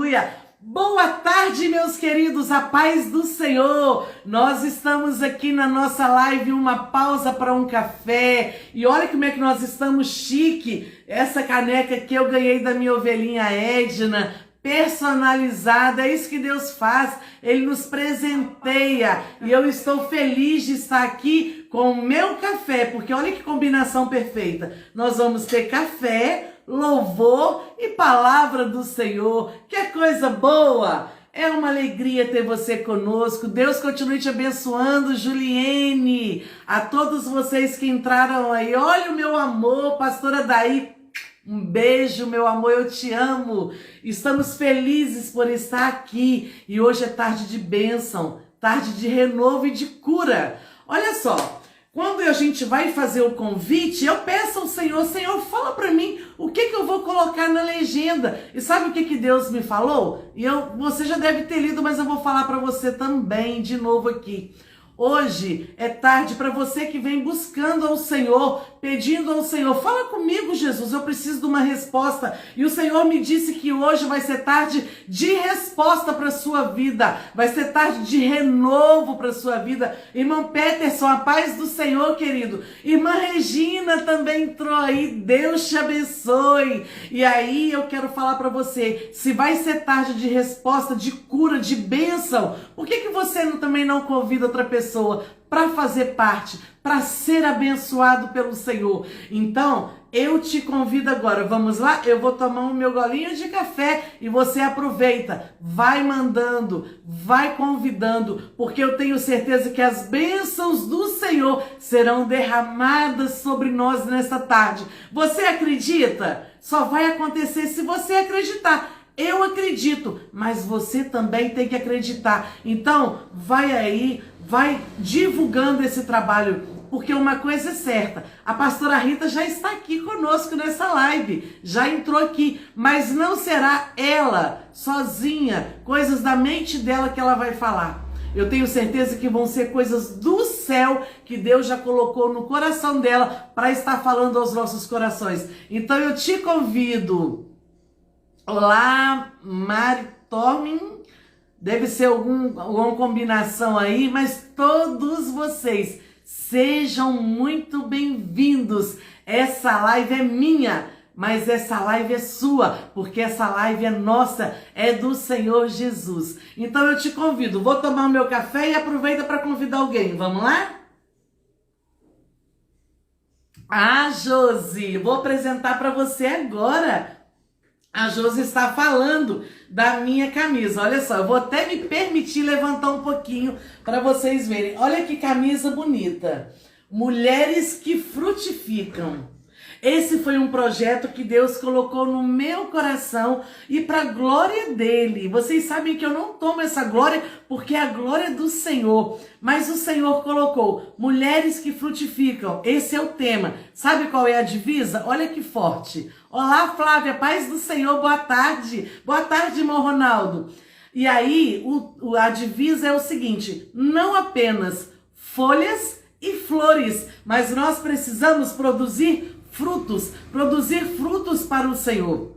aleluia! Boa tarde, meus queridos, a paz do Senhor. Nós estamos aqui na nossa live, uma pausa para um café. E olha como é que nós estamos chique. Essa caneca que eu ganhei da minha ovelhinha Edna, personalizada, é isso que Deus faz, Ele nos presenteia, e eu estou feliz de estar aqui com o meu café, porque olha que combinação perfeita, nós vamos ter café, louvor e palavra do Senhor, que coisa boa! É uma alegria ter você conosco. Deus continue te abençoando, Juliene, a todos vocês que entraram aí, olha o meu amor, pastora Daí, um beijo, meu amor, eu te amo. Estamos felizes por estar aqui. E hoje é tarde de bênção, tarde de renovo e de cura. Olha só, quando a gente vai fazer o convite, eu peço ao Senhor, Senhor, fala para mim o que eu vou colocar na legenda. E sabe o que Deus me falou? E você já deve ter lido, mas eu vou falar para você também, de novo aqui. Hoje é tarde para você que vem buscando ao Senhor, pedindo ao Senhor, fala comigo, Jesus, eu preciso de uma resposta. E o Senhor me disse que hoje vai ser tarde de resposta para a sua vida, vai ser tarde de renovo para a sua vida. Irmão Peterson, a paz do Senhor, querido. Irmã Regina também entrou aí, Deus te abençoe. E aí eu quero falar para você, se vai ser tarde de resposta, de cura, de bênção, por que você também não convida outra pessoa para fazer parte, para ser abençoado pelo Senhor? Então, eu te convido agora, vamos lá? Eu vou tomar o meu golinho de café e você aproveita, vai mandando, vai convidando, porque eu tenho certeza que as bênçãos do Senhor serão derramadas sobre nós nesta tarde. Você acredita? Só vai acontecer se você acreditar. Eu acredito, mas você também tem que acreditar. Então, vai aí, vai divulgando esse trabalho, porque uma coisa é certa, a pastora Rita já está aqui conosco nessa live, já entrou aqui, mas não será ela sozinha, coisas da mente dela que ela vai falar. Eu tenho certeza que vão ser coisas do céu que Deus já colocou no coração dela para estar falando aos nossos corações. Então eu te convido. Olá, Mari Tormin, deve ser alguma combinação aí, mas todos vocês sejam muito bem-vindos. Essa live é minha, mas essa live é sua, porque essa live é nossa, é do Senhor Jesus. Então eu te convido, vou tomar o meu café e aproveita para convidar alguém, vamos lá? Ah, Josi, vou apresentar para você agora. A Josi está falando da minha camisa. Olha só, eu vou até me permitir levantar um pouquinho para vocês verem. Olha que camisa bonita. Mulheres que frutificam. Esse foi um projeto que Deus colocou no meu coração e para a glória dele. Vocês sabem que eu não tomo essa glória porque é a glória do Senhor. Mas o Senhor colocou mulheres que frutificam. Esse é o tema. Sabe qual é a divisa? Olha que forte. Olá, Flávia, paz do Senhor, boa tarde. Boa tarde, irmão Ronaldo. E aí, a divisa é o seguinte, não apenas folhas e flores, mas nós precisamos produzir frutos para o Senhor.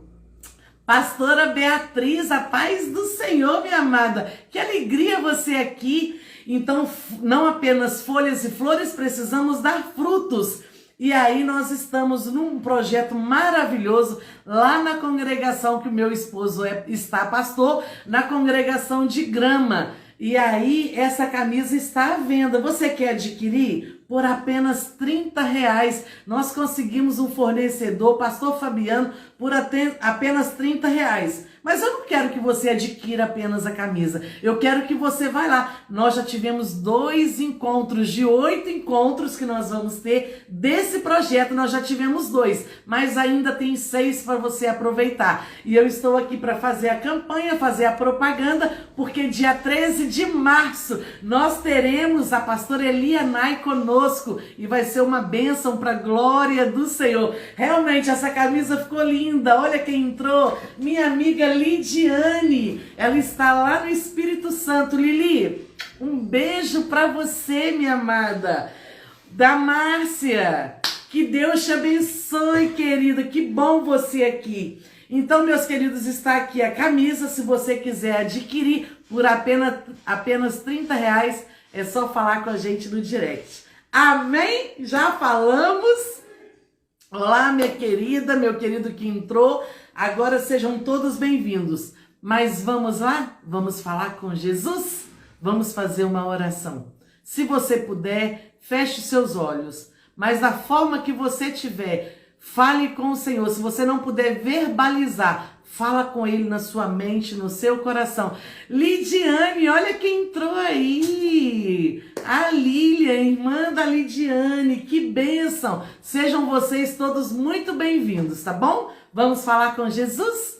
Pastora Beatriz, a paz do Senhor, minha amada. Que alegria você aqui. Então, não apenas folhas e flores, precisamos dar frutos. E aí nós estamos num projeto maravilhoso lá na congregação que o meu esposo está pastor, na congregação de Grama. E aí essa camisa está à venda. Você quer adquirir? Por apenas R$30. Nós conseguimos um fornecedor, pastor Fabiano, por apenas R$30. Mas eu não quero que você adquira apenas a camisa. Eu quero que você vá lá. Nós já tivemos 2 encontros, de 8 encontros que nós vamos ter desse projeto. Nós já tivemos 2, mas ainda tem 6 para você aproveitar. E eu estou aqui para fazer a campanha, fazer a propaganda, porque dia 13 de março nós teremos a pastora Elianai conosco e vai ser uma bênção para a glória do Senhor. Realmente essa camisa ficou linda. Olha quem entrou, minha amiga Lidiane, ela está lá no Espírito Santo. Lili, um beijo para você, minha amada. Da Márcia, que Deus te abençoe, querida, que bom você aqui. Então, meus queridos, está aqui a camisa. Se você quiser adquirir por apenas R$ 30, é só falar com a gente no direct. Amém? Já falamos? Olá, minha querida, meu querido que entrou. Agora sejam todos bem-vindos. Mas vamos lá? Vamos falar com Jesus? Vamos fazer uma oração. Se você puder, feche seus olhos. Mas da forma que você tiver, fale com o Senhor. Se você não puder verbalizar, fala com Ele na sua mente, no seu coração. Lidiane, olha quem entrou aí. A Lília, irmã da Lidiane. Que bênção. Sejam vocês todos muito bem-vindos, tá bom? Vamos falar com Jesus?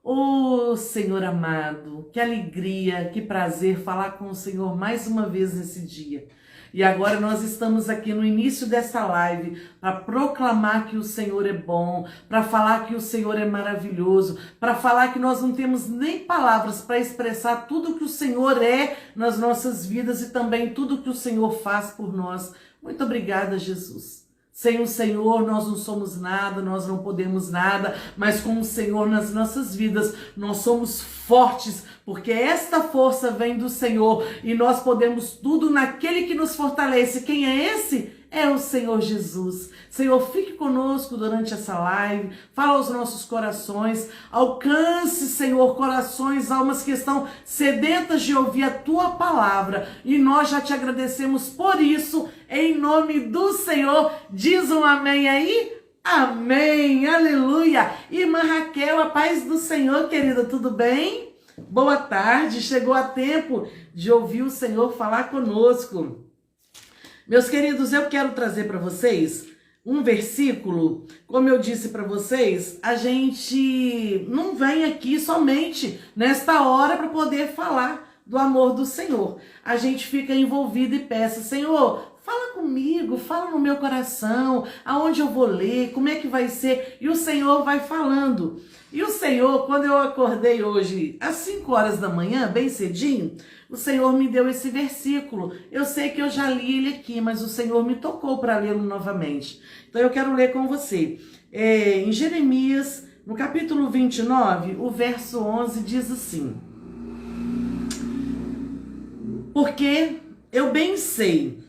Oh, Senhor amado, que alegria, que prazer falar com o Senhor mais uma vez nesse dia. E agora nós estamos aqui no início dessa live para proclamar que o Senhor é bom, para falar que o Senhor é maravilhoso, para falar que nós não temos nem palavras para expressar tudo que o Senhor é nas nossas vidas e também tudo que o Senhor faz por nós. Muito obrigada, Jesus. Sem o Senhor nós não somos nada, nós não podemos nada, mas com o Senhor nas nossas vidas nós somos fortes, porque esta força vem do Senhor e nós podemos tudo naquele que nos fortalece. Quem é esse? É o Senhor Jesus. Senhor, fique conosco durante essa live, fala aos nossos corações, alcance, Senhor, corações, almas que estão sedentas de ouvir a Tua palavra, e nós já te agradecemos por isso, em nome do Senhor. Diz um amém aí? Amém, aleluia. Irmã Raquel, a paz do Senhor, querida, tudo bem? Boa tarde, chegou a tempo de ouvir o Senhor falar conosco. Meus queridos, eu quero trazer para vocês um versículo. Como eu disse para vocês, a gente não vem aqui somente nesta hora para poder falar do amor do Senhor. A gente fica envolvido e peça, Senhor, fala comigo, fala no meu coração, aonde eu vou ler, como é que vai ser, e o Senhor vai falando. E o Senhor, quando eu acordei hoje às 5 horas da manhã, bem cedinho, o Senhor me deu esse versículo. Eu sei que eu já li ele aqui, mas o Senhor me tocou para lê-lo novamente. Então eu quero ler com você. Em Jeremias, no capítulo 29, o verso 11 diz assim: porque eu bem sei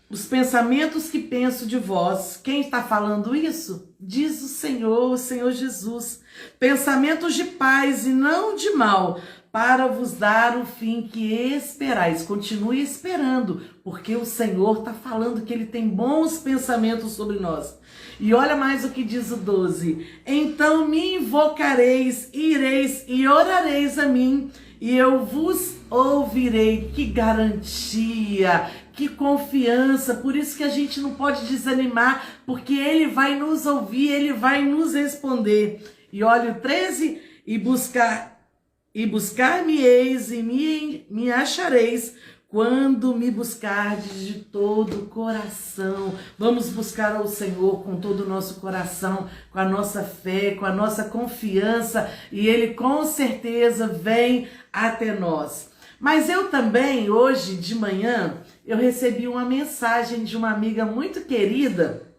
os pensamentos que penso de vós. Quem está falando isso? Diz o Senhor Jesus. Pensamentos de paz e não de mal, para vos dar o fim que esperais. Continue esperando, porque o Senhor está falando que Ele tem bons pensamentos sobre nós. E olha mais o que diz o 12. Então me invocareis, ireis e orareis a mim, e eu vos ouvirei. Que garantia, que confiança. Por isso que a gente não pode desanimar, porque Ele vai nos ouvir, Ele vai nos responder. E olha o 13, e buscar-me-eis e me achareis, quando me buscardes de todo o coração. Vamos buscar ao Senhor com todo o nosso coração, com a nossa fé, com a nossa confiança, e Ele com certeza vem até nós. Mas eu também, hoje de manhã, eu recebi uma mensagem de uma amiga muito querida,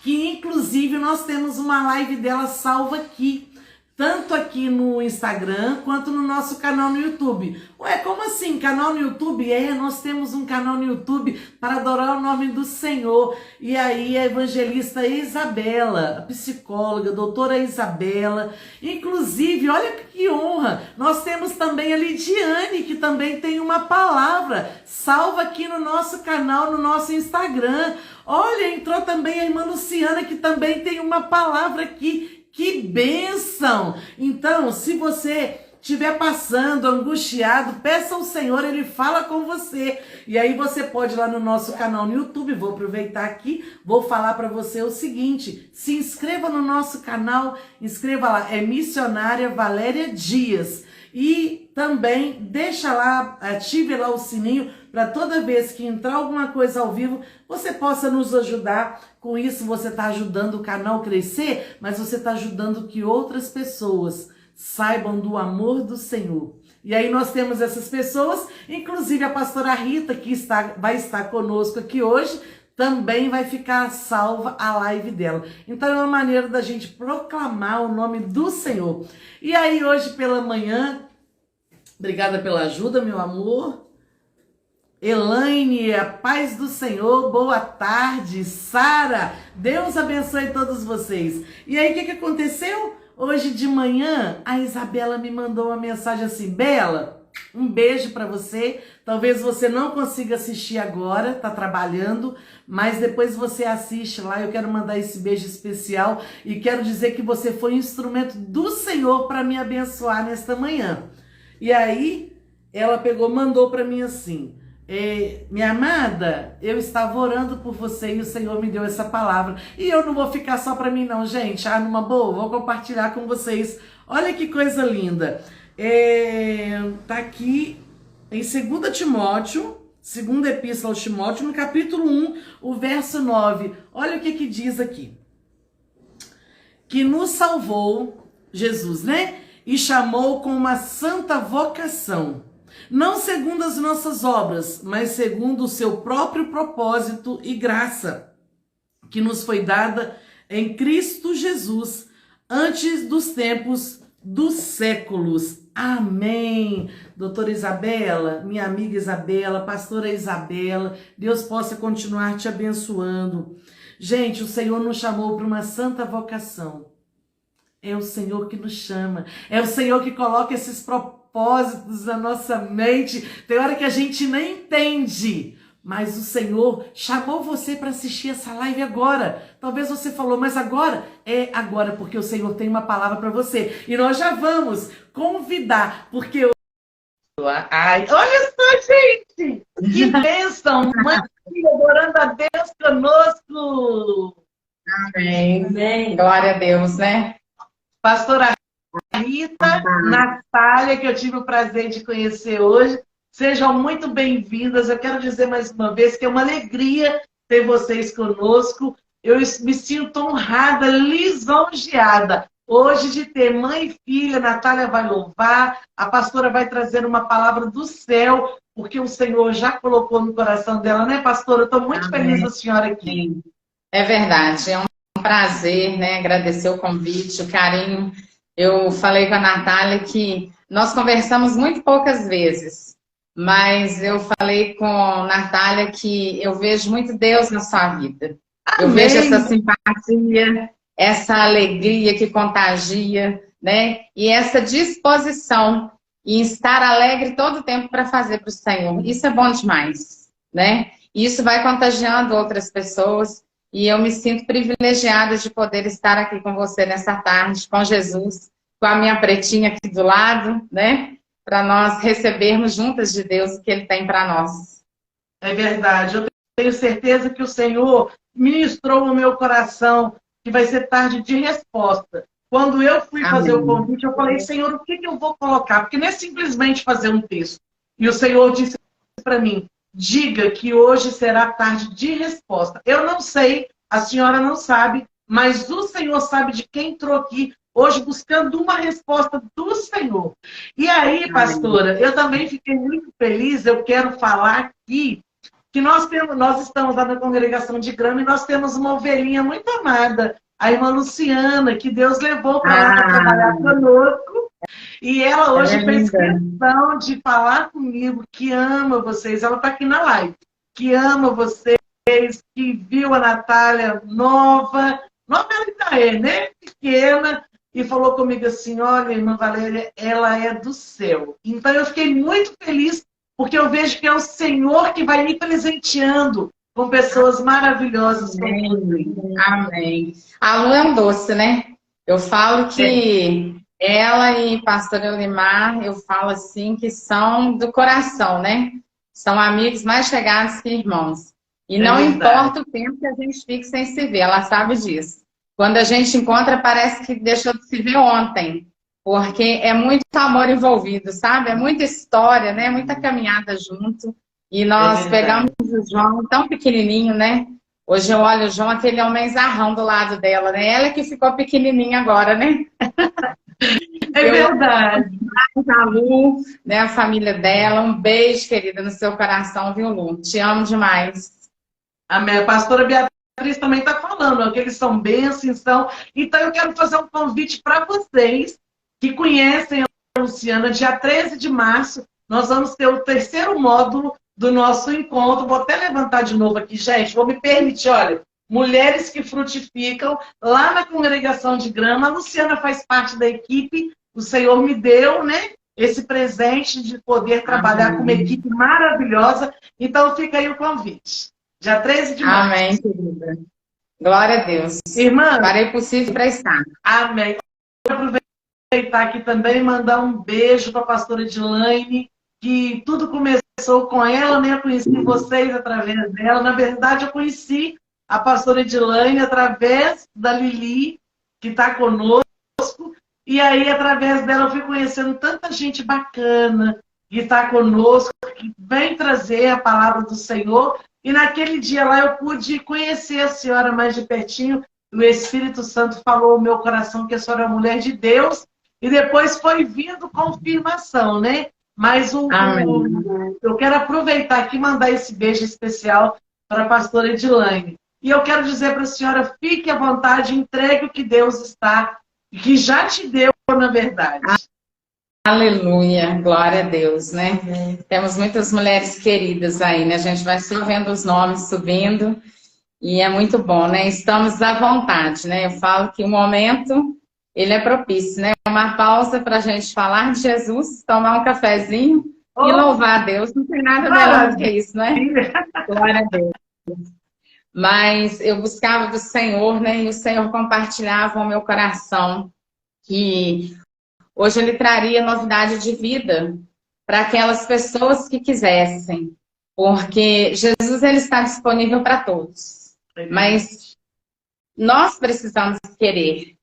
que inclusive nós temos uma live dela salva aqui, tanto aqui no Instagram quanto no nosso canal no YouTube. Ué, como assim? Canal no YouTube? Nós temos um canal no YouTube para adorar o nome do Senhor. E aí a evangelista Isabela, a psicóloga, a doutora Isabela, inclusive, olha que honra, nós temos também a Lidiane, que também tem uma palavra salva aqui no nosso canal, no nosso Instagram. Olha, entrou também a irmã Luciana, que também tem uma palavra aqui. Que bênção! Então, se você estiver passando, angustiado, peça ao Senhor, Ele fala com você. E aí você pode ir lá no nosso canal no YouTube, vou aproveitar aqui, vou falar para você o seguinte: se inscreva no nosso canal, inscreva lá, é Missionária Valéria Dias. E também deixa lá, ative lá o sininho, para toda vez que entrar alguma coisa ao vivo, você possa nos ajudar. Com isso você está ajudando o canal a crescer, mas você está ajudando que outras pessoas saibam do amor do Senhor. E aí nós temos essas pessoas, inclusive a pastora Rita, que vai estar conosco aqui hoje, também vai ficar salva a live dela. Então é uma maneira da gente proclamar o nome do Senhor. E aí hoje pela manhã, obrigada pela ajuda, meu amor. Elaine, a paz do Senhor, boa tarde. Sara, Deus abençoe todos vocês. E aí, o que aconteceu? Hoje de manhã, a Isabela me mandou uma mensagem assim: Bela, um beijo para você. Talvez você não consiga assistir agora, tá trabalhando, mas depois você assiste lá. Eu quero mandar esse beijo especial e quero dizer que você foi um instrumento do Senhor para me abençoar nesta manhã. E aí, ela pegou, mandou para mim assim: minha amada, eu estava orando por você e o Senhor me deu essa palavra. E eu não vou ficar só para mim não, gente. Numa boa, vou compartilhar com vocês. Olha que coisa linda. Tá aqui em 2 Timóteo, segunda epístola aos Timóteo, no capítulo 1, o verso 9. Olha o que diz aqui. Que nos salvou, Jesus, né? E chamou com uma santa vocação. Não segundo as nossas obras, mas segundo o seu próprio propósito e graça, que nos foi dada em Cristo Jesus, antes dos tempos dos séculos. Amém. Doutora Isabela, minha amiga Isabela, pastora Isabela, Deus possa continuar te abençoando. Gente, o Senhor nos chamou para uma santa vocação. É o Senhor que nos chama, é o Senhor que coloca esses propósitos na nossa mente. Tem hora que a gente nem entende, mas o Senhor chamou você para assistir essa live agora. Talvez você falou, mas agora? É agora, porque o Senhor tem uma palavra para você. E nós já vamos convidar, porque... Ai, olha só, gente! Que bênção! Mãe, adorando a Deus conosco! Amém. Amém. Glória a Deus, né? Pastora Rita, Natália, que eu tive o prazer de conhecer hoje. Sejam muito bem-vindas. Eu quero dizer mais uma vez que é uma alegria ter vocês conosco. Eu me sinto honrada, lisonjeada, hoje de ter mãe e filha. Natália vai louvar, a pastora vai trazer uma palavra do céu, porque o Senhor já colocou no coração dela, né, pastora? Eu estou muito feliz da senhora aqui. É verdade, é um prazer, né? Agradecer o convite, o carinho. Eu falei com a Natália que nós conversamos muito poucas vezes, mas eu falei com a Natália que eu vejo muito Deus na sua vida. Amém. Eu vejo essa simpatia, essa alegria que contagia, né? E essa disposição em estar alegre todo o tempo para fazer para o Senhor. Isso é bom demais, né? E isso vai contagiando outras pessoas. E eu me sinto privilegiada de poder estar aqui com você nessa tarde, com Jesus, com a minha pretinha aqui do lado, né? Para nós recebermos juntas de Deus o que Ele tem para nós. É verdade. Eu tenho certeza que o Senhor ministrou no meu coração que vai ser tarde de resposta. Quando eu fui fazer o convite, eu falei, Senhor, o que eu vou colocar? Porque não é simplesmente fazer um texto. E o Senhor disse para mim, diga que hoje será tarde de resposta. Eu não sei, a senhora não sabe, mas o Senhor sabe de quem entrou aqui hoje buscando uma resposta do Senhor. E aí, pastora, eu também fiquei muito feliz, eu quero falar aqui que nós estamos lá na congregação de Grama e nós temos uma ovelhinha muito amada, a irmã Luciana, que Deus levou para lá para trabalhar conosco. E ela hoje fez questão de falar comigo que ama vocês. Ela está aqui na live. Que ama vocês, que viu a Natália nova ela ainda é, né? Pequena. E falou comigo assim, olha, irmã Valéria, ela é do céu. Então eu fiquei muito feliz, porque eu vejo que é o Senhor que vai me presenteando com pessoas maravilhosas. Amém. Amém. A Lu é um doce, né? Eu falo que... Ela e pastor Eulimar, eu falo assim, que são do coração, né? São amigos mais chegados que irmãos. E não importa o tempo que a gente fique sem se ver, ela sabe disso. Quando a gente encontra, parece que deixou de se ver ontem. Porque é muito amor envolvido, sabe? É muita história, né? Muita caminhada junto. E nós pegamos o João tão pequenininho, né? Hoje eu olho o João, aquele homem zarrão do lado dela, né? Ela que ficou pequenininha agora, né? É verdade. A Lu, né, a família dela, um beijo, querida, no seu coração, viu, Lu? Te amo demais. Amém. A pastora Beatriz também está falando, ó, que eles são bênçãos. Então, eu quero fazer um convite para vocês que conhecem a Luciana. Dia 13 de março, nós vamos ter o terceiro módulo do nosso encontro. Vou até levantar de novo aqui, gente. Vou me permitir, olha. Mulheres que frutificam, lá na congregação de Grama. A Luciana faz parte da equipe. O Senhor me deu, né, esse presente de poder trabalhar com uma equipe maravilhosa. Então, fica aí o convite. Dia 13 de março. Amém, querida. Glória a Deus. Irmã, farei o possível para estar. amém. Vou aproveitar aqui também e mandar um beijo para a pastora Edilane, que tudo começou com ela, né? Eu conheci vocês através dela. Na verdade, eu conheci a pastora Edilane através da Lili, que está conosco. E aí, através dela, eu fui conhecendo tanta gente bacana que está conosco, que vem trazer a palavra do Senhor. E naquele dia lá eu pude conhecer a senhora mais de pertinho. O Espírito Santo falou ao meu coração que a senhora é mulher de Deus. E depois foi vindo confirmação, né? Mas eu quero aproveitar aqui e mandar esse beijo especial para a pastora Edilane. E eu quero dizer para a senhora, fique à vontade, entregue o que Deus está, que já te deu, na verdade. Aleluia, glória a Deus, né? Temos muitas mulheres queridas aí, né? A gente vai só vendo os nomes subindo e é muito bom, né? Estamos à vontade, né? Eu falo que o momento, ele é propício, né? Uma pausa para a gente falar de Jesus, tomar um cafezinho e louvar a Deus. Não tem nada melhor do que isso, né? Glória a Deus. Mas eu buscava do Senhor, né? E o Senhor compartilhava o meu coração que hoje ele traria novidade de vida para aquelas pessoas que quisessem, porque Jesus ele está disponível para todos, mas nós precisamos querer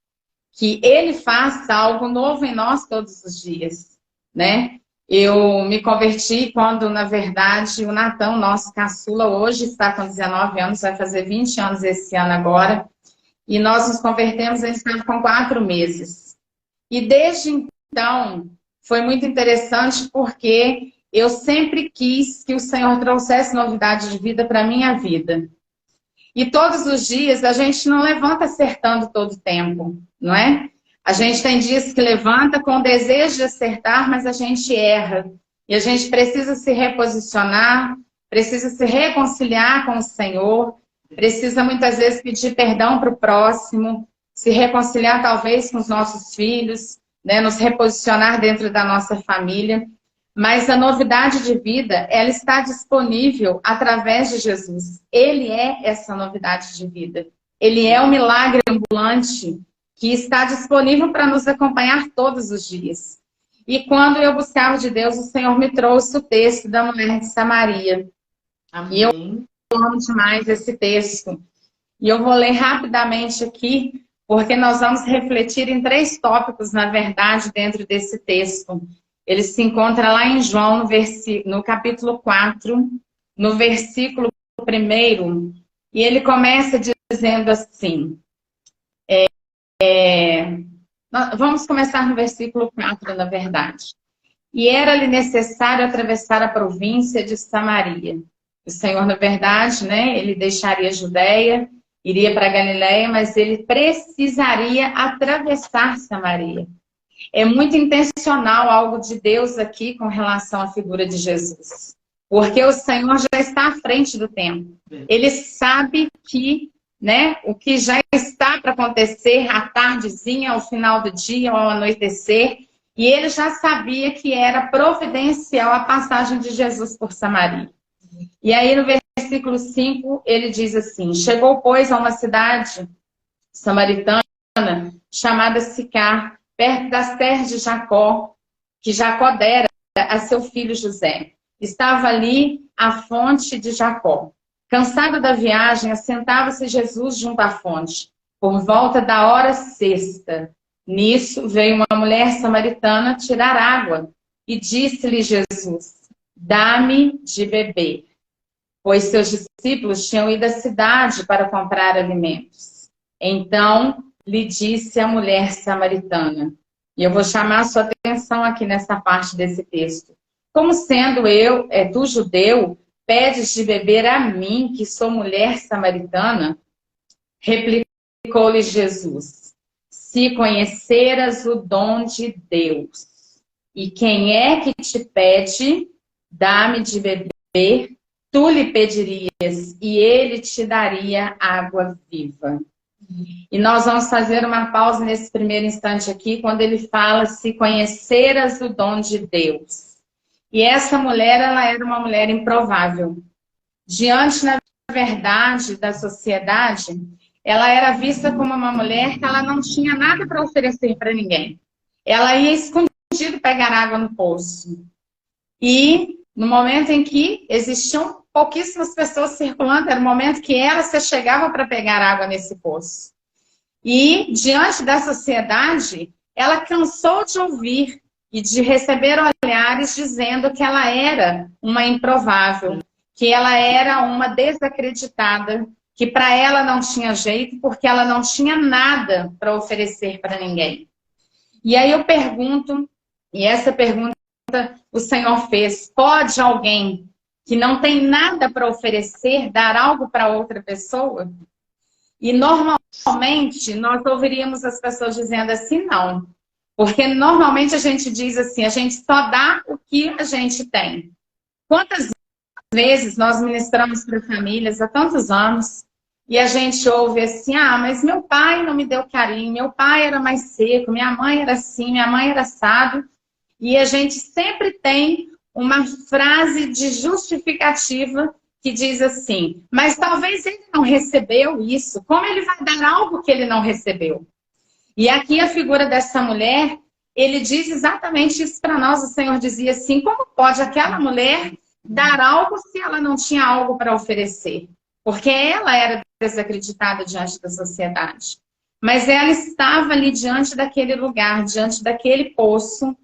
que ele faça algo novo em nós todos os dias, né? Eu me converti quando, na verdade, o Natão, nosso caçula, hoje está com 19 anos, vai fazer 20 anos esse ano agora, e nós nos convertemos, ele estava com 4 meses. E desde então, foi muito interessante porque eu sempre quis que o Senhor trouxesse novidade de vida para a minha vida. E todos os dias, a gente não levanta acertando todo o tempo, não é? A gente tem dias que levanta com o desejo de acertar, mas a gente erra. E a gente precisa se reposicionar, precisa se reconciliar com o Senhor, precisa muitas vezes pedir perdão para o próximo, se reconciliar talvez com os nossos filhos, né, nos reposicionar dentro da nossa família. Mas a novidade de vida, ela está disponível através de Jesus. Ele é essa novidade de vida. Ele é o milagre ambulante que está disponível para nos acompanhar todos os dias. E quando eu buscava de Deus, o Senhor me trouxe o texto da mulher de Samaria. Amém. E eu amo demais esse texto. E eu vou ler rapidamente aqui, porque nós vamos refletir em 3 tópicos, na verdade, dentro desse texto. Ele se encontra lá em João, no capítulo 4, no versículo 1, e ele começa dizendo assim, vamos começar no versículo 4, na verdade. E era-lhe necessário atravessar a província de Samaria. O Senhor, na verdade, né, ele deixaria a Judeia, iria para Galileia, mas ele precisaria atravessar Samaria. É muito intencional algo de Deus aqui com relação à figura de Jesus. Porque o Senhor já está à frente do tempo. Ele sabe que, né, o que já está para acontecer à tardezinha, ao final do dia, ao anoitecer, e ele já sabia que era providencial a passagem de Jesus por Samaria. E aí no versículo 5, ele diz assim, chegou, pois, a uma cidade samaritana chamada Sicar, perto das terras de Jacó, que Jacó dera a seu filho José. Estava ali a fonte de Jacó. Cansado da viagem, assentava-se Jesus junto à fonte, por volta da hora sexta. Nisso veio uma mulher samaritana tirar água, e disse-lhe Jesus, dá-me de beber. Pois seus discípulos tinham ido à cidade para comprar alimentos. Então lhe disse a mulher samaritana, e eu vou chamar a sua atenção aqui nessa parte desse texto. Como sendo tu judeu, pedes de beber a mim, que sou mulher samaritana? Replicou-lhe Jesus: se conheceras o dom de Deus, e quem é que te pede, dá-me de beber, tu lhe pedirias, e ele te daria água viva. E nós vamos fazer uma pausa nesse primeiro instante aqui, quando ele fala, se conheceras o dom de Deus. E essa mulher, ela era uma mulher improvável. Diante, na verdade, da sociedade, ela era vista como uma mulher que ela não tinha nada para oferecer para ninguém. Ela ia escondido pegar água no poço. E no momento em que existiam pouquíssimas pessoas circulando, era o momento que ela se chegava para pegar água nesse poço. E diante da sociedade, ela cansou de ouvir e de receber olhares dizendo que ela era uma improvável, que ela era uma desacreditada, que para ela não tinha jeito, porque ela não tinha nada para oferecer para ninguém. E aí eu pergunto, e essa pergunta o Senhor fez: pode alguém que não tem nada para oferecer dar algo para outra pessoa? E normalmente nós ouviríamos as pessoas dizendo assim, não. Porque normalmente a gente diz assim, a gente só dá o que a gente tem. Quantas vezes nós ministramos para famílias há tantos anos e a gente ouve assim, ah, mas meu pai não me deu carinho, meu pai era mais seco, minha mãe era assim, minha mãe era assado. E a gente sempre tem uma frase de justificativa que diz assim, mas talvez ele não recebeu isso, como ele vai dar algo que ele não recebeu? E aqui a figura dessa mulher, ele diz exatamente isso para nós. O Senhor dizia assim, como pode aquela mulher dar algo se ela não tinha algo para oferecer? Porque ela era desacreditada diante da sociedade. Mas ela estava ali diante daquele lugar, diante daquele poço,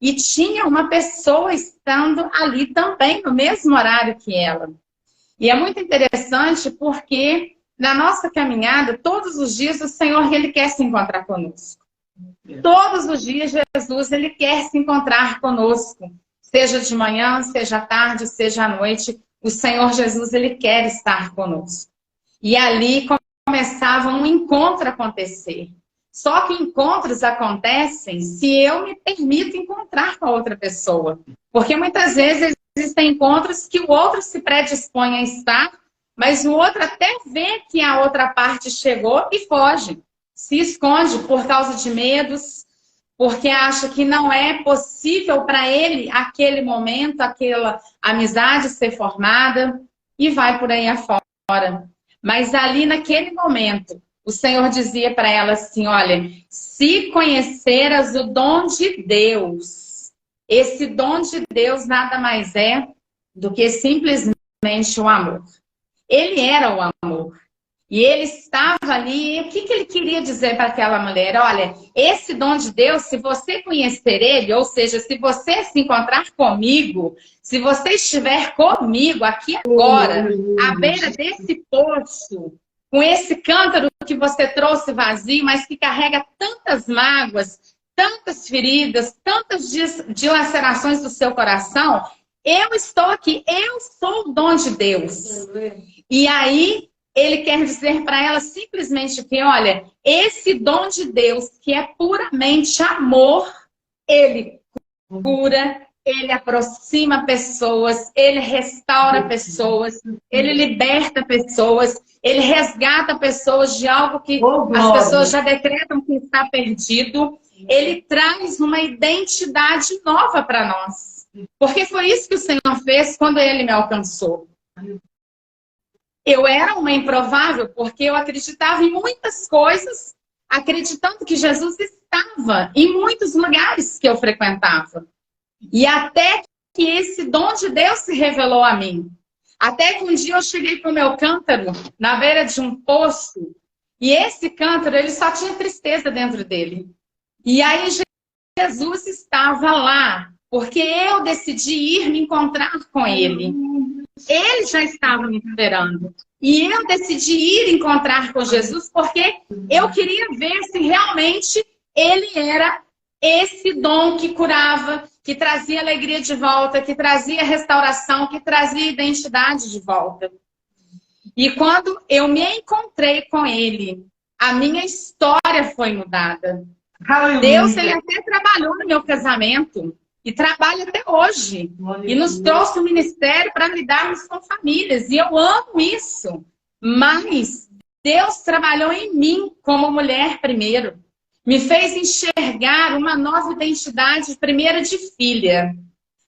e tinha uma pessoa estando ali também, no mesmo horário que ela. E é muito interessante porque na nossa caminhada, todos os dias, o Senhor, ele quer se encontrar conosco. Todos os dias, Jesus, ele quer se encontrar conosco. Seja de manhã, seja à tarde, seja à noite, o Senhor Jesus, ele quer estar conosco. E ali começava um encontro a acontecer. Só que encontros acontecem se eu me permito encontrar com a outra pessoa. Porque muitas vezes existem encontros que o outro se predispõe a estar, mas o outro até vê que a outra parte chegou e foge. Se esconde por causa de medos, porque acha que não é possível para ele, aquele momento, aquela amizade ser formada, e vai por aí afora. Mas ali naquele momento, o Senhor dizia para ela assim, olha, se conheceras o dom de Deus, esse dom de Deus nada mais é do que simplesmente o amor. Ele era o amor. E ele estava ali, e o que ele queria dizer para aquela mulher? Olha, esse dom de Deus, se você conhecer ele, ou seja, se você se encontrar comigo, se você estiver comigo aqui agora, à beira desse poço, com esse cântaro que você trouxe vazio, mas que carrega tantas mágoas, tantas feridas, tantas dilacerações do seu coração, eu estou aqui, eu sou o dom de Deus. E aí, ele quer dizer para ela simplesmente que, olha, esse dom de Deus, que é puramente amor, ele cura, ele aproxima pessoas, ele restaura pessoas, ele liberta pessoas, ele resgata pessoas de algo que as pessoas já decretam que está perdido. Ele traz uma identidade nova para nós. Porque foi isso que o Senhor fez quando ele me alcançou. Eu era uma improvável porque eu acreditava em muitas coisas, acreditando que Jesus estava em muitos lugares que eu frequentava. E até que esse dom de Deus se revelou a mim. Até que um dia eu cheguei com o meu cântaro na beira de um poço, e esse cântaro, ele só tinha tristeza dentro dele. E aí Jesus estava lá, porque eu decidi ir me encontrar com ele. Ele já estava me esperando. E eu decidi ir encontrar com Jesus porque eu queria ver se realmente ele era esse dom que curava, que trazia alegria de volta, que trazia restauração, que trazia identidade de volta. E quando eu me encontrei com ele, a minha história foi mudada. Aleluia. Deus, ele até trabalhou no meu casamento e trabalha até hoje. Aleluia. E nos trouxe um ministério para lidarmos com famílias. E eu amo isso. Mas Deus trabalhou em mim como mulher primeiro. Me fez enxergar uma nova identidade, primeira de filha.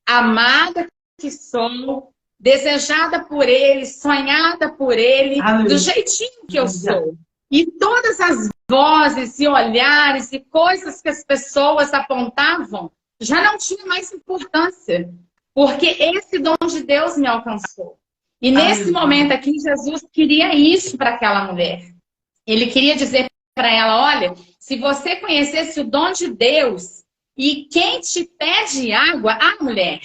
Amada que sou, desejada por ele, sonhada por ele, Aleluia. do jeitinho que eu sou. E todas as vozes e olhares e coisas que as pessoas apontavam já não tinham mais importância, porque esse dom de Deus me alcançou. E nesse momento aqui, Jesus queria isso para aquela mulher. Ele queria dizer para ela, olha, se você conhecesse o dom de Deus e quem te pede água, mulher,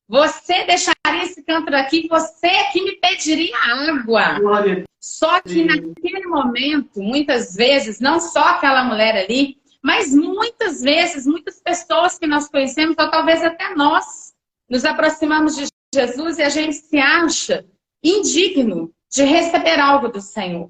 você deixaria esse cântaro aqui, você que me pediria água. Glória. Só que naquele momento, muitas vezes, não só aquela mulher ali, mas muitas vezes, muitas pessoas que nós conhecemos, ou talvez até nós, nos aproximamos de Jesus e a gente se acha indigno de receber algo do Senhor.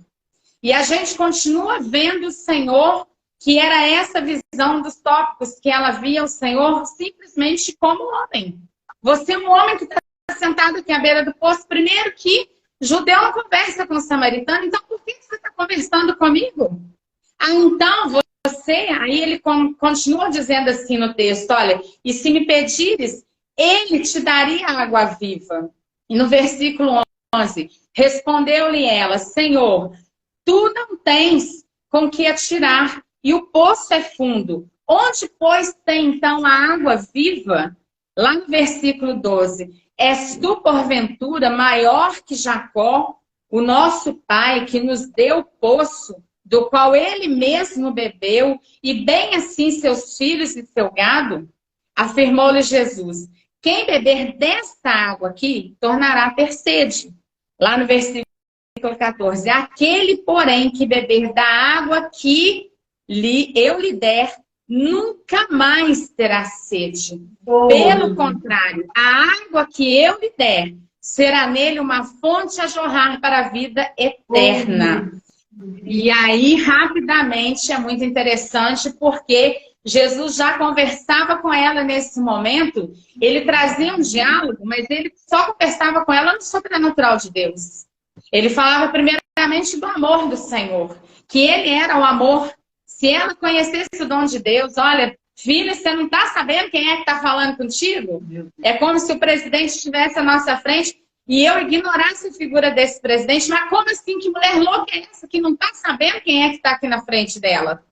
E a gente continua vendo o Senhor, que era essa visão dos tópicos, que ela via o Senhor simplesmente como homem. Você é um homem que está sentado aqui à beira do poço, primeiro que judeu não conversa com o samaritano, então por que você está conversando comigo? Então você, aí ele continua dizendo assim no texto, olha, e se me pedires, ele te daria água viva. E no versículo 11, respondeu-lhe ela, Senhor, tu não tens com que atirar, e o poço é fundo. Onde, pois, tem então a água viva? Lá no versículo 12, és tu, porventura, maior que Jacó, o nosso pai, que nos deu o poço, do qual ele mesmo bebeu, e bem assim seus filhos e seu gado? Afirmou-lhe Jesus, quem beber desta água aqui, tornará a ter sede. Lá no versículo 14, aquele, porém, que beber da água que eu lhe der, nunca mais terá sede. Pelo contrário, a água que eu lhe der será nele uma fonte a jorrar para a vida eterna. E aí, rapidamente, é muito interessante, porque Jesus já conversava com ela nesse momento, ele trazia um diálogo, mas ele só conversava com ela no sobrenatural de Deus. Ele falava primeiramente do amor do Senhor, que ele era o amor. Se ela conhecesse o dom de Deus, olha, filha, você não está sabendo quem é que está falando contigo? É como se o presidente estivesse à nossa frente e eu ignorasse a figura desse presidente. Mas como assim? Que mulher louca é essa que não está sabendo quem é que está aqui na frente dela?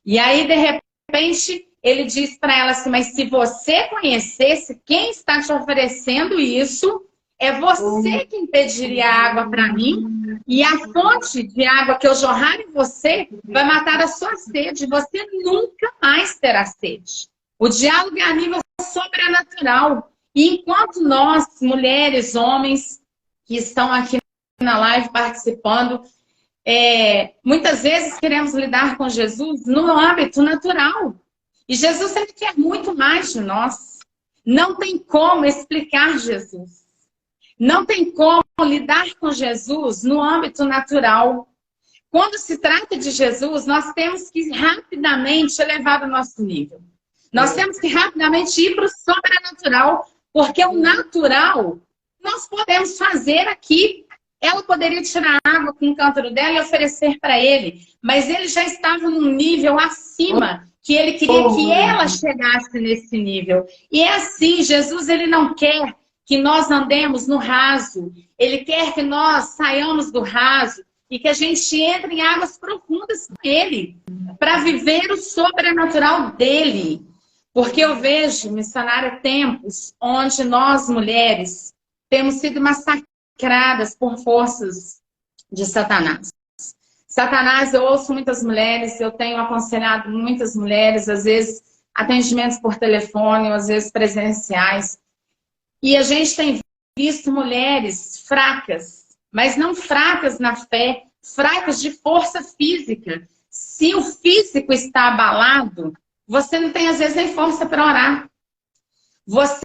E aí, de repente, ele diz para ela assim, mas se você conhecesse quem está te oferecendo isso, é você quem pediria água para mim, e a fonte de água que eu jorrar em você vai matar a sua sede. Você nunca mais terá sede. O diálogo é a nível sobrenatural. E enquanto nós, mulheres, homens, que estão aqui na live participando, muitas vezes queremos lidar com Jesus no âmbito natural. E Jesus ele quer muito mais de nós. Não tem como explicar Jesus. Não tem como lidar com Jesus no âmbito natural. Quando se trata de Jesus, nós temos que rapidamente elevar o nosso nível. Nós temos que rapidamente ir para o sobrenatural, porque o natural nós podemos fazer aqui. Ela poderia tirar água com o cântaro dela e oferecer para ele, mas ele já estava num nível acima, que ele queria que ela chegasse nesse nível. E é assim, Jesus ele não quer que nós andemos no raso. Ele quer que nós saiamos do raso e que a gente entre em águas profundas com ele, para viver o sobrenatural dele. Porque eu vejo, missionária, tempos onde nós, mulheres, temos sido massacradas por forças de Satanás. Satanás, eu ouço muitas mulheres, eu tenho aconselhado muitas mulheres, às vezes atendimentos por telefone, às vezes presenciais. E a gente tem visto mulheres fracas, mas não fracas na fé, fracas de força física. Se o físico está abalado, você não tem às vezes nem força para orar. Você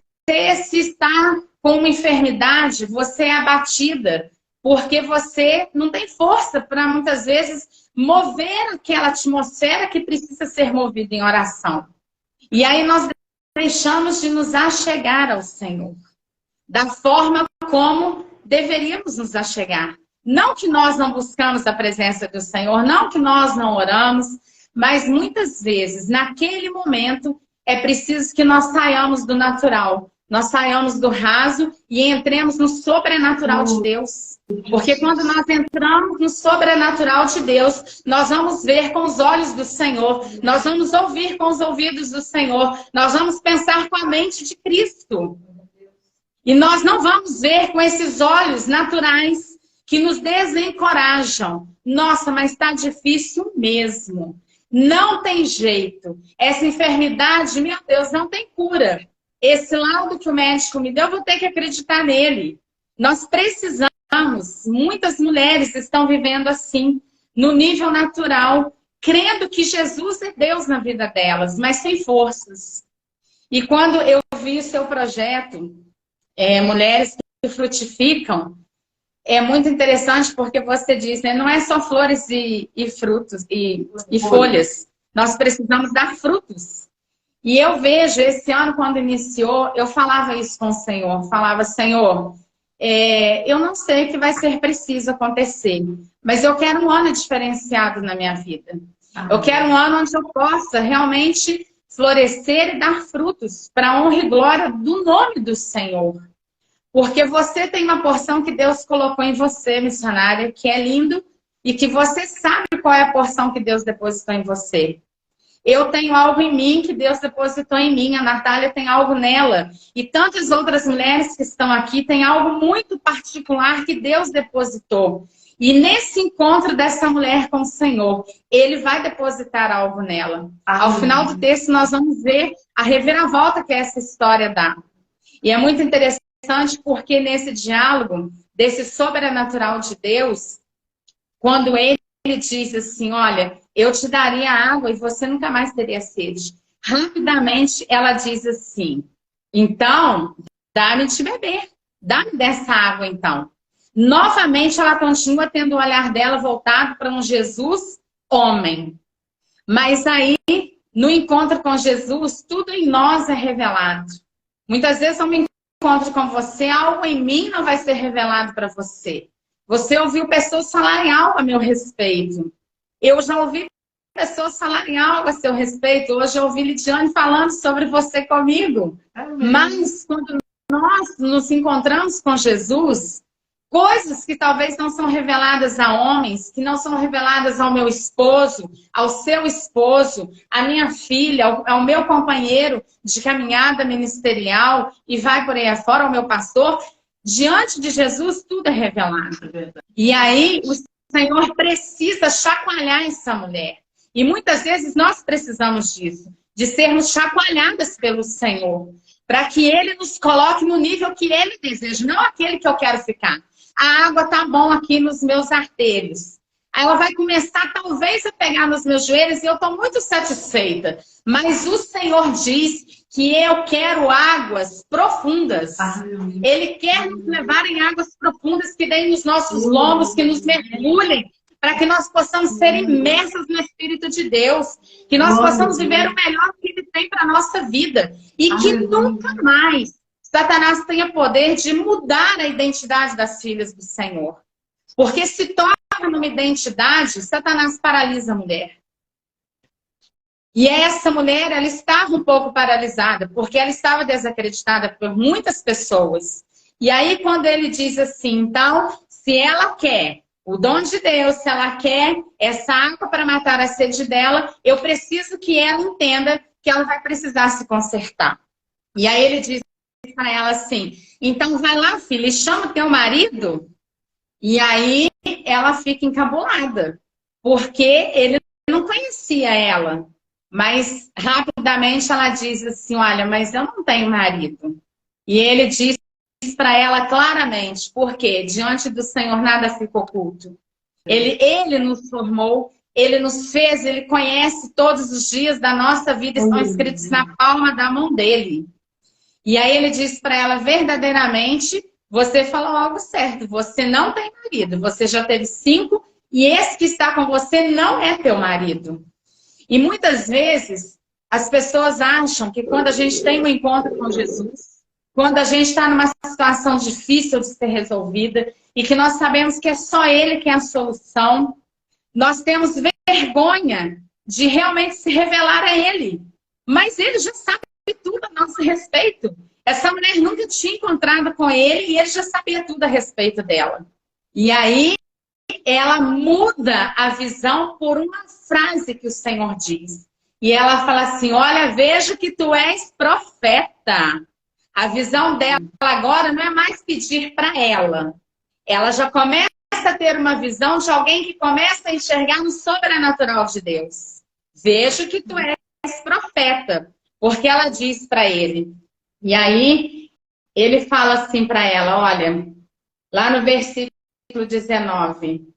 se está com uma enfermidade, você é abatida, porque você não tem força para muitas vezes mover aquela atmosfera que precisa ser movida em oração. E aí nós deixamos de nos achegar ao Senhor, da forma como deveríamos nos achegar. Não que nós não buscamos a presença do Senhor, não que nós não oramos, mas muitas vezes, naquele momento, é preciso que nós saiamos do natural, nós saiamos do raso e entremos no sobrenatural de Deus. Porque quando nós entramos no sobrenatural de Deus, nós vamos ver com os olhos do Senhor, nós vamos ouvir com os ouvidos do Senhor, nós vamos pensar com a mente de Cristo. E nós não vamos ver com esses olhos naturais que nos desencorajam. Nossa, mas está difícil mesmo. Não tem jeito. Essa enfermidade, meu Deus, não tem cura. Esse laudo que o médico me deu, eu vou ter que acreditar nele. Nós precisamos, muitas mulheres estão vivendo assim, no nível natural, crendo que Jesus é Deus na vida delas, mas sem forças. E quando eu vi o seu projeto, Mulheres que Frutificam, é muito interessante porque você diz, né, não é só flores e frutos e folhas. Nós precisamos dar frutos. E eu vejo, esse ano, quando iniciou, eu falava isso com o Senhor. Falava, Senhor, eu não sei o que vai ser preciso acontecer, mas eu quero um ano diferenciado na minha vida. Eu quero um ano onde eu possa realmente florescer e dar frutos para a honra e glória do nome do Senhor. Porque você tem uma porção que Deus colocou em você, missionária, que é lindo e que você sabe qual é a porção que Deus depositou em você. Eu tenho algo em mim que Deus depositou em mim, a Natália tem algo nela. E tantas outras mulheres que estão aqui têm algo muito particular que Deus depositou. E nesse encontro dessa mulher com o Senhor, Ele vai depositar algo nela. Ao final do texto, nós vamos ver a reviravolta que essa história dá. E é muito interessante porque nesse diálogo, desse sobrenatural de Deus, quando Ele diz assim, olha, eu te daria água e você nunca mais teria sede. Rapidamente, ela diz assim, então, dá-me de beber. Dá-me dessa água, então. Novamente, ela continua tendo o olhar dela voltado para um Jesus homem. Mas aí, no encontro com Jesus, tudo em nós é revelado. Muitas vezes eu me encontro com você, algo em mim não vai ser revelado para você. Você ouviu pessoas falarem algo a meu respeito. Eu já ouvi pessoas falarem algo a seu respeito. Hoje eu ouvi Lidiane falando sobre você comigo. Amém. Mas quando nós nos encontramos com Jesus, coisas que talvez não são reveladas a homens, que não são reveladas ao meu esposo, ao seu esposo, à minha filha, ao meu companheiro de caminhada ministerial e vai por aí afora, ao meu pastor, diante de Jesus tudo é revelado. E aí o Senhor precisa chacoalhar essa mulher. E muitas vezes nós precisamos disso, de sermos chacoalhadas pelo Senhor, para que Ele nos coloque no nível que Ele deseja, não aquele que eu quero ficar. A água tá bom aqui nos meus artérios. Aí ela vai começar talvez a pegar nos meus joelhos e eu estou muito satisfeita. Mas o Senhor diz que eu quero águas profundas. Ele quer nos levar em águas profundas que deem nos nossos lombos, que nos mergulhem, para que nós possamos ser imersos no Espírito de Deus, que nós possamos viver o melhor que Ele tem para a nossa vida. E que nunca mais Satanás tenha poder de mudar a identidade das filhas do Senhor. Porque se torna uma identidade, Satanás paralisa a mulher. E essa mulher, ela estava um pouco paralisada, porque ela estava desacreditada por muitas pessoas. E aí, quando ele diz assim, então, se ela quer o dom de Deus, se ela quer essa água para matar a sede dela, eu preciso que ela entenda que ela vai precisar se consertar. E aí ele diz para ela assim, então vai lá, filha, e chama teu marido. E aí ela fica encabulada, porque ele não conhecia ela. Mas rapidamente ela diz assim, olha, mas eu não tenho marido. E ele diz para ela claramente, porque diante do Senhor nada fica oculto. Ele nos formou, Ele nos fez, Ele conhece todos os dias da nossa vida, estão escritos na palma da mão dele. E aí ele diz para ela, verdadeiramente, você falou algo certo, você não tem marido, você já teve 5 e esse que está com você não é teu marido. E muitas vezes as pessoas acham que quando a gente tem um encontro com Jesus, quando a gente está numa situação difícil de ser resolvida e que nós sabemos que é só Ele que é a solução, nós temos vergonha de realmente se revelar a Ele. Mas Ele já sabe tudo a nosso respeito. Essa mulher nunca tinha encontrado com Ele e Ele já sabia tudo a respeito dela. E aí ela muda a visão por uma frase que o Senhor diz. E ela fala assim, olha, vejo que tu és profeta. A visão dela agora não é mais pedir para ela. Ela já começa a ter uma visão de alguém que começa a enxergar no sobrenatural de Deus. Vejo que tu és profeta. Porque ela diz para ele. E aí ele fala assim para ela, olha, lá no versículo 19.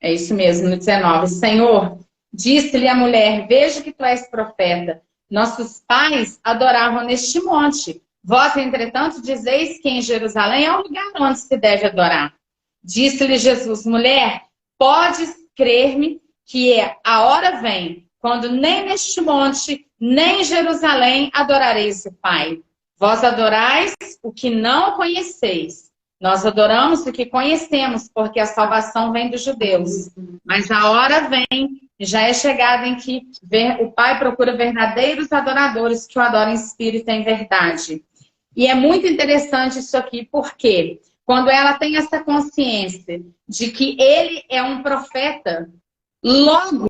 É isso mesmo, no 19. Senhor, disse-lhe a mulher, vejo que tu és profeta. Nossos pais adoravam neste monte. Vós, entretanto, dizeis que em Jerusalém é o lugar onde se deve adorar. Disse-lhe Jesus, mulher, podes crer-me que a hora vem, quando nem neste monte, nem em Jerusalém adorareis o Pai. Vós adorais o que não conheceis. Nós adoramos o que conhecemos, porque a salvação vem dos judeus. Mas a hora vem, já é chegada em que o Pai procura verdadeiros adoradores que o adorem em espírito e em verdade. E é muito interessante isso aqui, porque quando ela tem essa consciência de que ele é um profeta, logo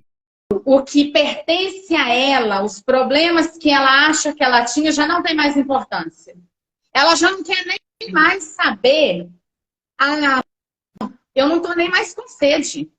o que pertence a ela, os problemas que ela acha que ela tinha, já não tem mais importância. Ela já não quer nem mais saber, eu não estou nem mais com sede.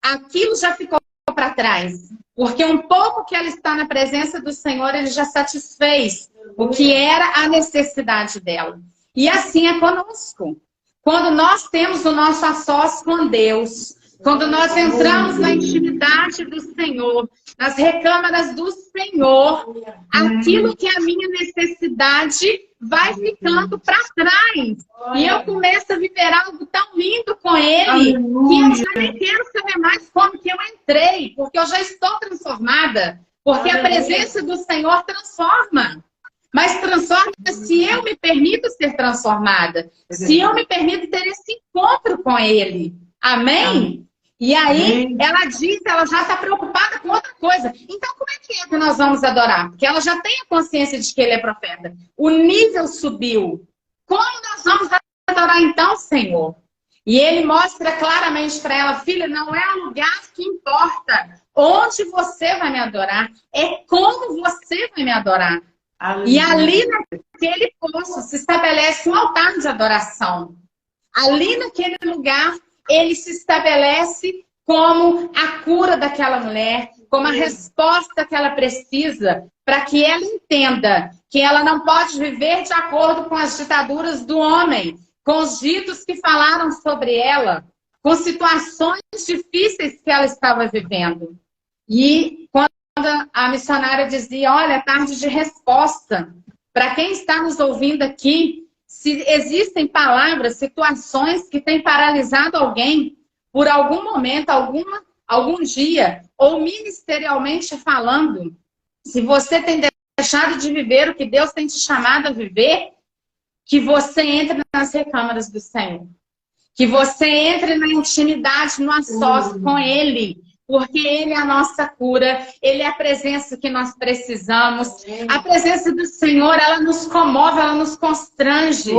Aquilo já ficou para trás. Porque um pouco que ela está na presença do Senhor, ele já satisfez o que era a necessidade dela. E assim é conosco. Quando nós temos o nosso a sós com Deus, quando nós entramos na intimidade do Senhor, nas recâmaras do Senhor, aquilo que é a minha necessidade vai ficando para trás. E eu começo a viver algo tão lindo com Ele, que eu já nem quero saber mais como que eu entrei, porque eu já estou transformada. Porque a presença do Senhor transforma. Mas transforma se eu me permito ser transformada. Se eu me permito ter esse encontro com Ele. Amém? E aí, ela diz, ela já está preocupada com outra coisa. Então, como é que nós vamos adorar? Porque ela já tem a consciência de que ele é profeta. O nível subiu. Como nós vamos adorar então, Senhor? E ele mostra claramente para ela, filha, não é o lugar que importa onde você vai me adorar, é como você vai me adorar. E ali naquele poço se estabelece um altar de adoração. Ali naquele lugar, ele se estabelece como a cura daquela mulher, como a resposta que ela precisa para que ela entenda que ela não pode viver de acordo com as ditaduras do homem, com os ditos que falaram sobre ela, com situações difíceis que ela estava vivendo. E quando a missionária dizia, olha, tarde de resposta, para quem está nos ouvindo aqui, se existem palavras, situações que têm paralisado alguém por algum momento, algum dia, ou ministerialmente falando, se você tem deixado de viver o que Deus tem te chamado a viver, que você entre nas recâmaras do Senhor. Que você entre na intimidade, no a sós com Ele. Porque Ele é a nossa cura, Ele é a presença que nós precisamos. A presença do Senhor, ela nos comove, ela nos constrange.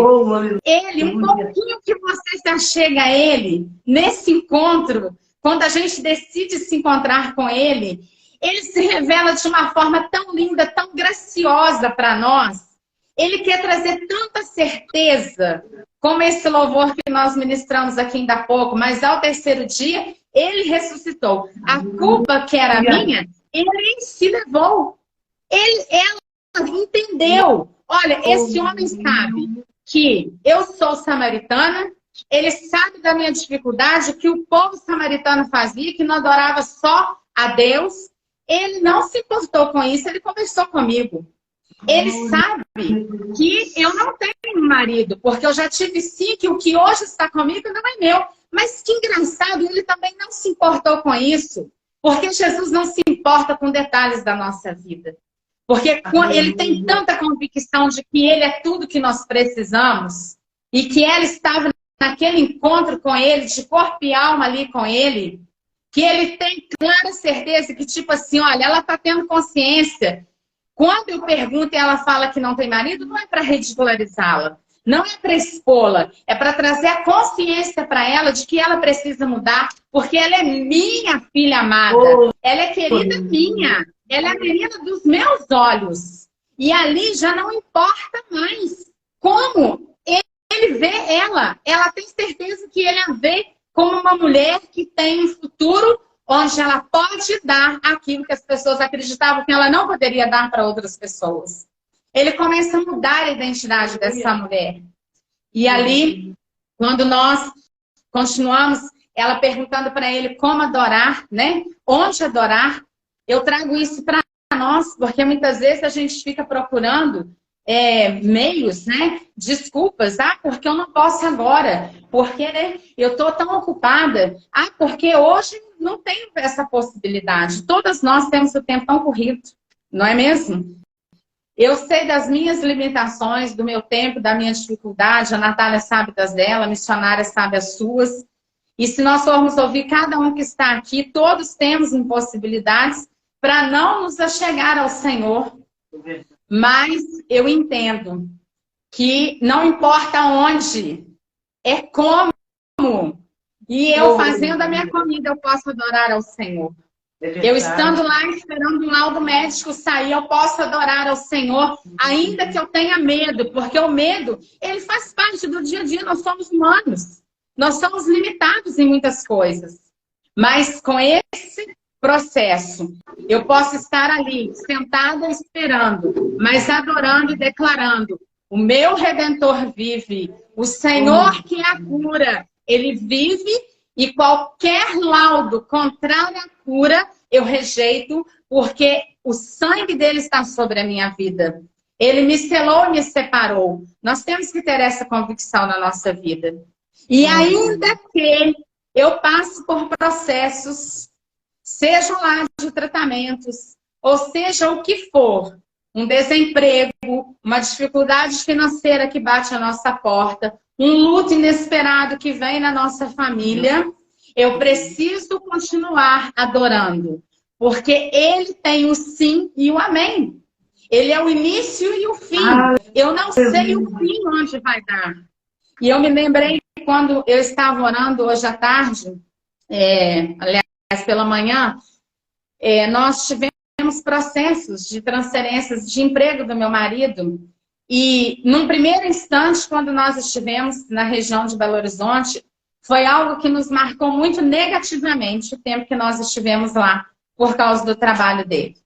Ele, um pouquinho que você se achega a Ele, nesse encontro, quando a gente decide se encontrar com Ele, Ele se revela de uma forma tão linda, tão graciosa para nós. Ele quer trazer tanta certeza, como esse louvor que nós ministramos aqui ainda há pouco, mas ao terceiro dia, Ele ressuscitou. A culpa que era minha, Ele se levou. Ela entendeu. Olha, esse homem sabe que eu sou samaritana, Ele sabe da minha dificuldade, que o povo samaritano fazia, que não adorava só a Deus. Ele não se importou com isso, ele conversou comigo. Ele sabe que eu não tenho um marido, porque eu já tive sim, que o que hoje está comigo não é meu. Mas que engraçado, ele também não se importou com isso, porque Jesus não se importa com detalhes da nossa vida. Porque ele tem tanta convicção de que ele é tudo que nós precisamos, e que ela estava naquele encontro com ele, de corpo e alma ali com ele, que ele tem clara certeza que, tipo assim, olha, ela está tendo consciência. Quando eu pergunto e ela fala que não tem marido, não é para ridicularizá-la, não é para expô-la, é para trazer a consciência para ela de que ela precisa mudar, porque ela é minha filha amada, ela é querida minha, ela é a menina dos meus olhos. E ali já não importa mais como ele vê ela. Ela tem certeza que ele a vê como uma mulher que tem um futuro onde ela pode dar aquilo que as pessoas acreditavam que ela não poderia dar para outras pessoas. Ele começa a mudar a identidade dessa mulher. E ali, quando nós continuamos, ela perguntando para ele como adorar, né? Onde adorar, eu trago isso para nós, porque muitas vezes a gente fica procurando meios, né? Desculpas. Porque eu não posso agora. Porque, né, eu estou tão ocupada. Porque hoje não tenho essa possibilidade. Todas nós temos o tempo tão corrido, não é mesmo? Eu sei das minhas limitações, do meu tempo, da minha dificuldade. A Natália sabe das dela, a missionária sabe as suas. E se nós formos ouvir cada um que está aqui, todos temos impossibilidades para não nos achegar ao Senhor. Mas eu entendo que não importa onde, é como. E eu fazendo a minha comida, eu posso adorar ao Senhor. Eu estando lá, esperando um laudo médico sair, eu posso adorar ao Senhor, ainda que eu tenha medo, porque o medo, ele faz parte do dia a dia, nós somos humanos. Nós somos limitados em muitas coisas. Mas com esse processo, eu posso estar ali, sentada esperando, mas adorando e declarando: o meu Redentor vive, o Senhor que é a cura, ele vive, e qualquer laudo contrário à cura, eu rejeito, porque o sangue dele está sobre a minha vida. Ele me selou e me separou. Nós temos que ter essa convicção na nossa vida. E ainda que eu passe por processos, sejam lá de tratamentos, ou seja o que for, um desemprego, uma dificuldade financeira que bate à nossa porta, um luto inesperado que vem na nossa família, eu preciso continuar adorando, porque ele tem o sim e o amém. Ele é o início e o fim. Eu não sei o fim onde vai dar. E eu me lembrei quando eu estava orando hoje à tarde, aliás, pela manhã, nós tivemos processos de transferências de emprego do meu marido. E, num primeiro instante, quando nós estivemos na região de Belo Horizonte, foi algo que nos marcou muito negativamente o tempo que nós estivemos lá, por causa do trabalho dele.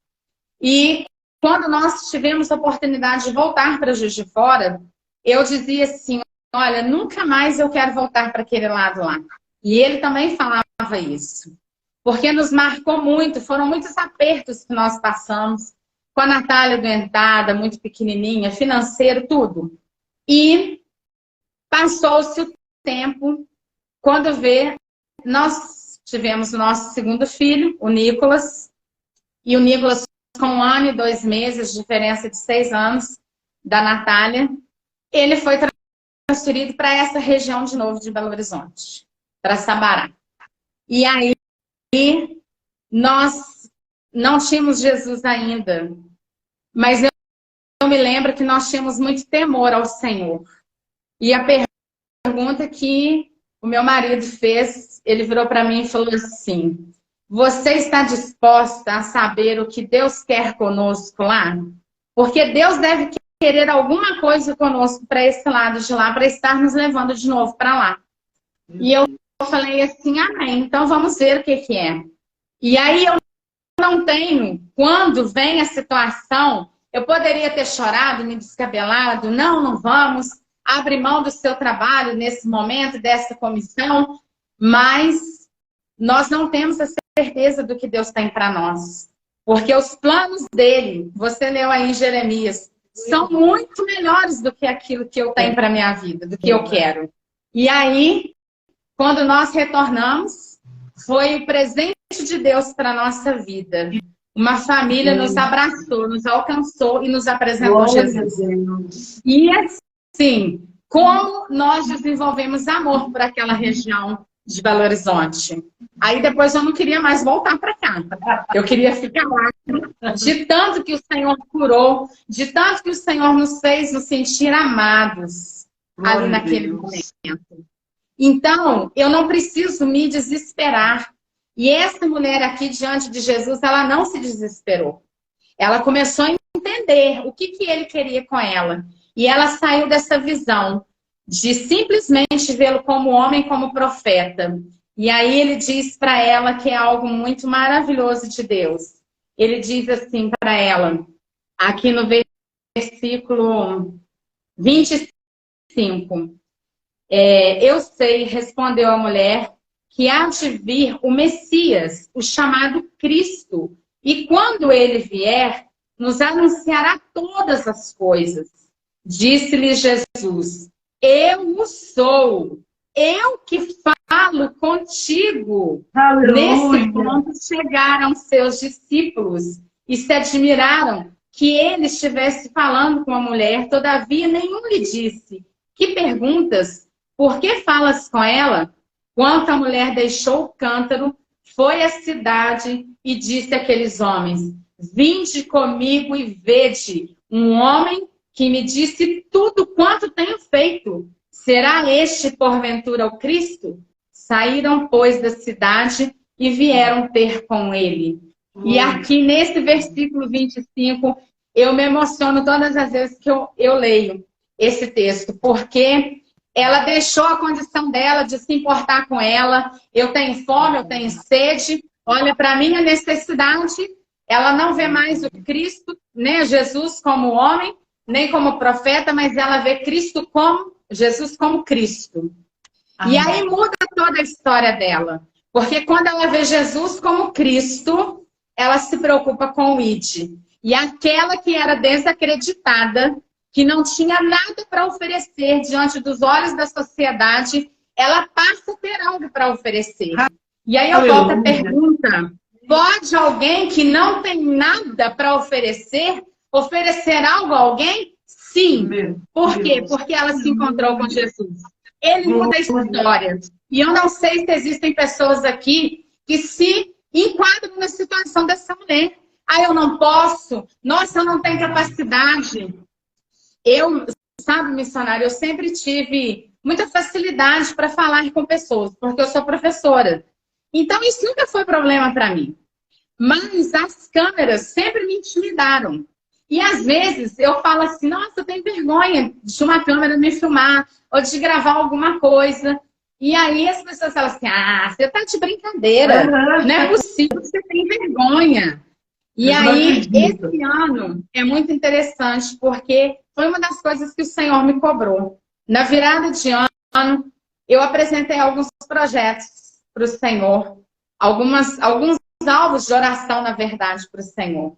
E, quando nós tivemos a oportunidade de voltar para Juiz de Fora, eu dizia assim: olha, nunca mais eu quero voltar para aquele lado lá. E ele também falava isso. Porque nos marcou muito, foram muitos apertos que nós passamos, com a Natália doentada, muito pequenininha, financeiro, tudo. E passou-se o tempo, quando vê, nós tivemos o nosso segundo filho, o Nicolas, e o Nicolas com 1 ano e 2 meses, diferença de 6 anos, da Natália, ele foi transferido para essa região de novo de Belo Horizonte, para Sabará. E aí, nós não tínhamos Jesus ainda, mas eu me lembro que nós tínhamos muito temor ao Senhor. E a pergunta que o meu marido fez, ele virou para mim e falou assim: você está disposta a saber o que Deus quer conosco lá? Porque Deus deve querer alguma coisa conosco para esse lado de lá, para estar nos levando de novo para lá. E eu falei assim: amém, então vamos ver o que que é. E aí eu não tenho, quando vem a situação, eu poderia ter chorado, me descabelado, não vamos, abre mão do seu trabalho nesse momento, dessa comissão, mas nós não temos a certeza do que Deus tem para nós. Porque os planos dele, você leu aí em Jeremias, são muito melhores do que aquilo que eu tenho para minha vida, do que eu quero. E aí, quando nós retornamos, foi o presente de Deus para a nossa vida. Uma família nos abraçou, nos alcançou e nos apresentou Jesus. E assim, como nós desenvolvemos amor por aquela região de Belo Horizonte. Aí depois eu não queria mais voltar para cá. Eu queria ficar lá. De tanto que o Senhor curou, de tanto que o Senhor nos fez nos sentir amados ali naquele momento. Então, eu não preciso me desesperar. E essa mulher aqui, diante de Jesus, ela não se desesperou. Ela começou a entender o que ele queria com ela. E ela saiu dessa visão de simplesmente vê-lo como homem, como profeta. E aí ele diz para ela que é algo muito maravilhoso de Deus. Ele diz assim para ela, aqui no versículo 25. Eu sei, respondeu a mulher, que há de vir o Messias, o chamado Cristo. E quando ele vier, nos anunciará todas as coisas. Disse-lhe Jesus, eu o sou, eu que falo contigo. Aleluia. Nesse ponto chegaram seus discípulos e se admiraram que ele estivesse falando com a mulher, todavia nenhum lhe disse, que perguntas? Por que falas com ela? Quando a mulher deixou o cântaro, foi à cidade e disse àqueles homens, vinde comigo e vede um homem que me disse tudo quanto tenho feito. Será este, porventura, o Cristo? Saíram, pois, da cidade e vieram ter com ele. E aqui, nesse versículo 25, eu me emociono todas as vezes que eu leio esse texto, porque ela deixou a condição dela de se importar com ela. Eu tenho fome, eu tenho sede. Olha, para mim, a necessidade, ela não vê mais o Cristo, né, Jesus como homem, nem como profeta, mas ela vê Cristo como, Jesus como Cristo. Amém. E aí muda toda a história dela. Porque quando ela vê Jesus como Cristo, ela se preocupa com o id. E aquela que era desacreditada, que não tinha nada para oferecer diante dos olhos da sociedade, ela passa a ter algo para oferecer. E aí eu volto a pergunta, pode alguém que não tem nada para oferecer algo a alguém? Sim. Por quê? Porque ela se encontrou com Jesus. Ele muda a história. E eu não sei se existem pessoas aqui que se enquadram na situação dessa mulher. Eu não posso. Nossa, eu não tenho capacidade. Sabe, missionário, eu sempre tive muita facilidade para falar com pessoas, porque eu sou professora. Então, isso nunca foi problema para mim. Mas as câmeras sempre me intimidaram. E às vezes eu falo assim, nossa, eu tenho vergonha de uma câmera me filmar ou de gravar alguma coisa. E aí as pessoas falam assim, você tá de brincadeira, não é possível que você tenha vergonha. E aí esse ano é muito interessante porque foi uma das coisas que o Senhor me cobrou. Na virada de ano, eu apresentei alguns projetos para o Senhor, alguns alvos de oração, na verdade, para o Senhor.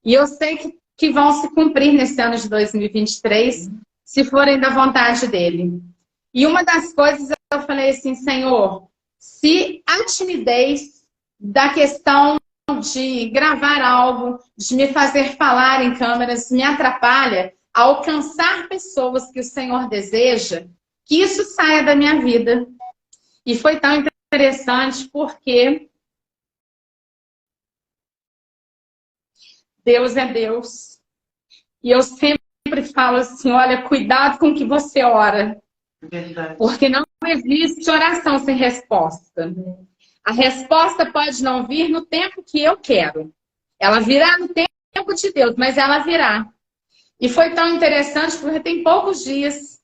E eu sei que vão se cumprir nesse ano de 2023, se forem da vontade dele. E uma das coisas eu falei assim, Senhor, se a timidez da questão de gravar algo, de me fazer falar em câmeras, me atrapalha a alcançar pessoas que o Senhor deseja, que isso saia da minha vida. E foi tão interessante porque Deus é Deus. E eu sempre falo assim, olha, cuidado com o que você ora. Verdade. Porque não existe oração sem resposta. A resposta pode não vir no tempo que eu quero. Ela virá no tempo de Deus, mas ela virá. E foi tão interessante porque tem poucos dias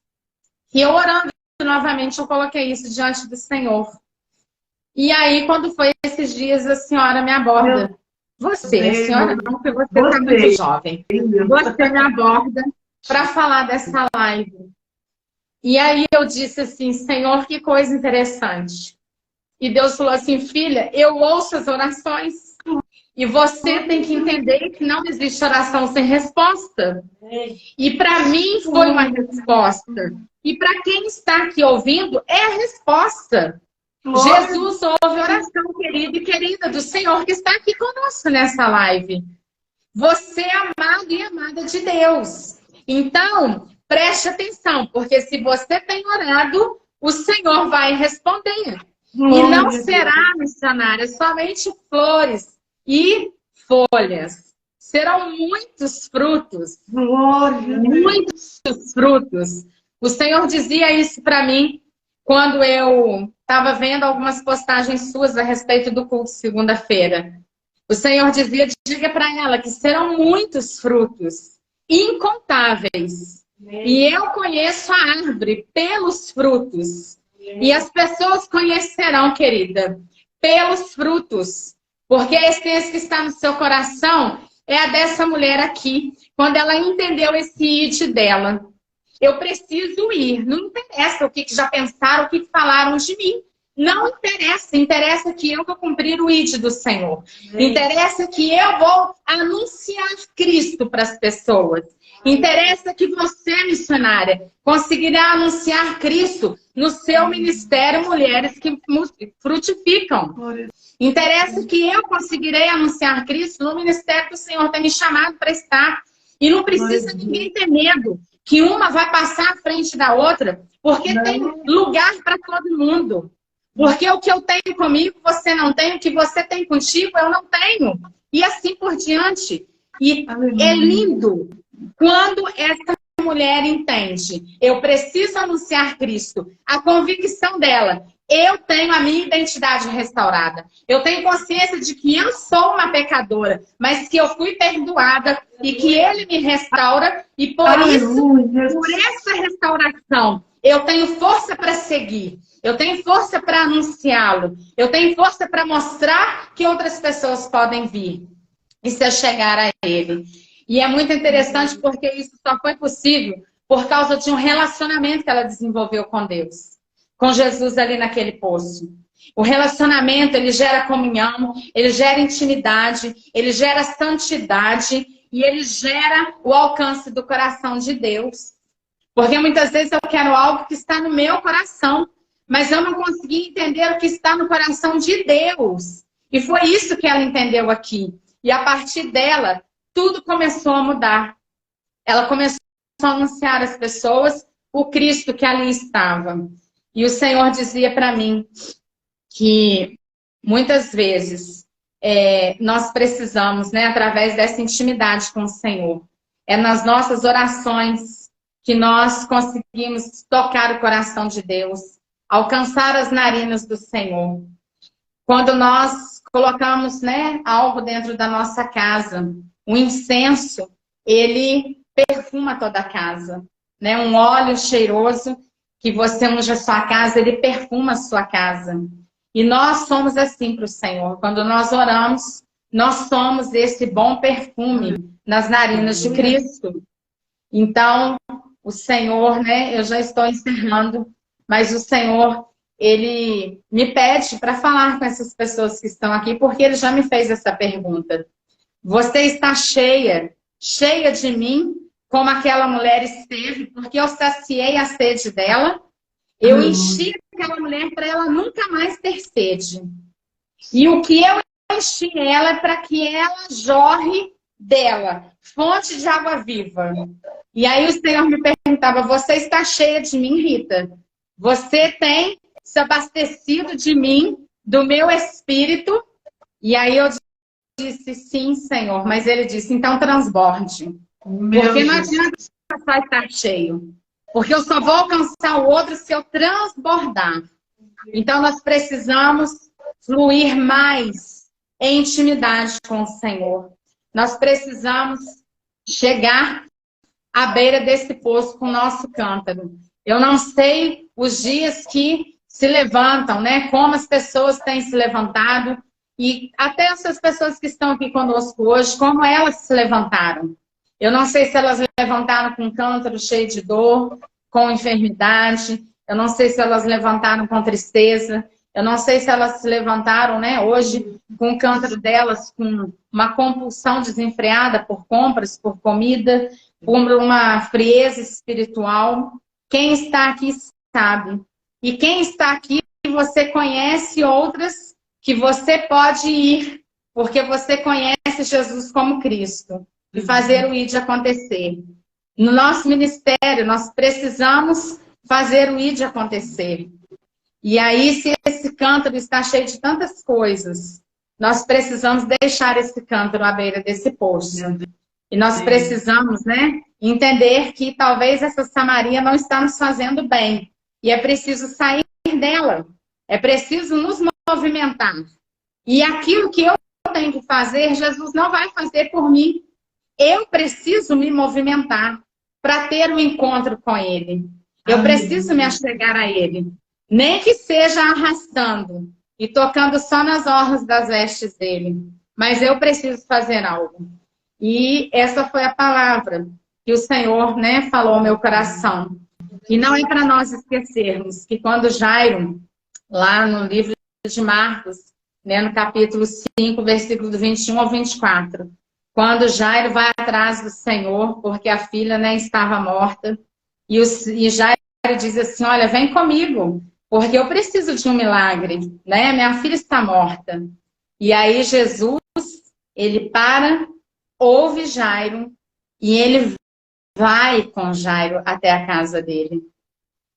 que eu orando novamente, eu coloquei isso diante do Senhor. E aí, quando foi esses dias, a senhora me aborda. Você, a senhora não, porque você está muito jovem. Você me aborda para falar dessa live. E aí eu disse assim, Senhor, que coisa interessante. E Deus falou assim, filha, eu ouço as orações. E você tem que entender que não existe oração sem resposta. E para mim foi uma resposta. E para quem está aqui ouvindo, é a resposta. Jesus ouve a oração, querido e querida, do Senhor que está aqui conosco nessa live. Você é amado e amada de Deus. Então, preste atenção, porque se você tem orado, o Senhor vai responder. E não será, missionária, somente flores e folhas. Serão muitos frutos. Muitos frutos. O Senhor dizia isso para mim quando eu estava vendo algumas postagens suas a respeito do culto segunda-feira. O Senhor dizia, diga para ela que serão muitos frutos, incontáveis. E eu conheço a árvore pelos frutos. E as pessoas conhecerão, querida, pelos frutos. Porque a essência que está no seu coração é a dessa mulher aqui. Quando ela entendeu esse id dela. Eu preciso ir. Não interessa o que já pensaram, o que falaram de mim. Não interessa. Interessa que eu vou cumprir o id do Senhor. Interessa que eu vou anunciar Cristo para as pessoas. Interessa que você, missionária, conseguirá anunciar Cristo no seu ministério, mulheres que frutificam. Interessa que eu conseguirei anunciar Cristo no ministério que o Senhor tem me chamado para estar. E não precisa ninguém ter medo que uma vai passar à frente da outra, porque tem lugar para todo mundo. Porque o que eu tenho comigo, você não tem. O que você tem contigo, eu não tenho. E assim por diante. E é lindo quando essa mulher entende. Eu preciso anunciar Cristo. A convicção dela. Eu tenho a minha identidade restaurada. Eu tenho consciência de que eu sou uma pecadora, mas que eu fui perdoada e que Ele me restaura. E por isso, por essa restauração, eu tenho força para seguir. Eu tenho força para anunciá-lo. Eu tenho força para mostrar que outras pessoas podem vir e se chegar a Ele. E é muito interessante porque isso só foi possível por causa de um relacionamento que ela desenvolveu com Deus. Com Jesus ali naquele poço. O relacionamento, ele gera comunhão, ele gera intimidade, ele gera santidade e ele gera o alcance do coração de Deus. Porque muitas vezes eu quero algo que está no meu coração, mas eu não consegui entender o que está no coração de Deus. E foi isso que ela entendeu aqui. E a partir dela, tudo começou a mudar. Ela começou a anunciar às pessoas o Cristo que ali estava. E o Senhor dizia para mim que muitas vezes nós precisamos, né, através dessa intimidade com o Senhor, é nas nossas orações que nós conseguimos tocar o coração de Deus, alcançar as narinas do Senhor. Quando nós colocamos, né, algo dentro da nossa casa, o incenso, ele perfuma toda a casa, né, um óleo cheiroso que você unge a sua casa, ele perfuma a sua casa. E nós somos assim para o Senhor. Quando nós oramos, nós somos esse bom perfume nas narinas de Cristo. Então, o Senhor, né, eu já estou encerrando, mas o Senhor, Ele me pede para falar com essas pessoas que estão aqui, porque Ele já me fez essa pergunta. Você está cheia de mim, como aquela mulher esteve, porque eu saciei a sede dela, eu enchi aquela mulher para ela nunca mais ter sede. E o que eu enchi ela é para que ela jorre dela, fonte de água viva. E aí o Senhor me perguntava, você está cheia de mim, Rita? Você tem se abastecido de mim, do meu espírito? E aí eu disse, sim, Senhor. Mas Ele disse, então transborde. Porque não adianta só estar cheio. Porque eu só vou alcançar o outro se eu transbordar. Então nós precisamos fluir mais em intimidade com o Senhor. Nós precisamos chegar à beira desse poço com o nosso cântaro. Eu não sei os dias que se levantam, né? Como as pessoas têm se levantado. E até essas pessoas que estão aqui conosco hoje, como elas se levantaram. Eu não sei se elas levantaram com um cântaro cheio de dor. com enfermidade, eu não sei se elas levantaram com tristeza, eu não sei se elas se levantaram, né, hoje com o cântaro delas, com uma compulsão desenfreada por compras, por comida, por uma frieza espiritual. Quem está aqui sabe. E quem está aqui, você conhece outras que você pode ir, porque você conhece Jesus como Cristo, e fazer o ID acontecer. No nosso ministério, nós precisamos fazer o ID acontecer. E aí, se esse cântaro está cheio de tantas coisas, nós precisamos deixar esse cântaro à beira desse poço. E nós precisamos, né, entender que talvez essa Samaria não está nos fazendo bem. E é preciso sair dela. É preciso nos movimentar. E aquilo que eu tenho que fazer, Jesus não vai fazer por mim. Eu preciso me movimentar para ter um encontro com Ele. Eu preciso me achegar a Ele. Nem que seja arrastando e tocando só nas orlas das vestes dele. Mas eu preciso fazer algo. E essa foi a palavra que o Senhor, né, falou ao meu coração. E não é para nós esquecermos que quando Jairo, lá no livro de Marcos, né, no capítulo 5, versículo do 21 ao 24, quando Jairo vai atrás do Senhor, porque a filha, né, estava morta, e Jairo diz assim, olha, vem comigo, porque eu preciso de um milagre, né? Minha filha está morta. E aí Jesus, ele para, ouve Jairo, e ele vai com Jairo até a casa dele.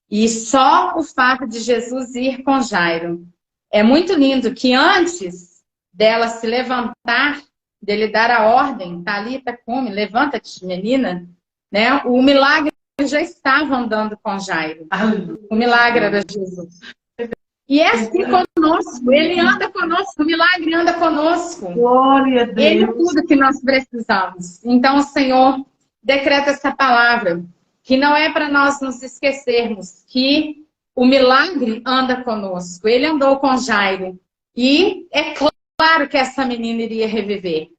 E só o fato de Jesus ir com Jairo é muito lindo, que antes dela se levantar, dele dar a ordem, Talita cume, levanta-te, menina, né? O milagre já estava andando com Jairo. O milagre era Jesus. E é assim conosco, ele anda conosco, o milagre anda conosco. Glória a Deus. Ele é tudo que nós precisamos. Então o Senhor decreta essa palavra, que não é para nós nos esquecermos que o milagre anda conosco. Ele andou com Jairo. E é claro que essa menina iria reviver.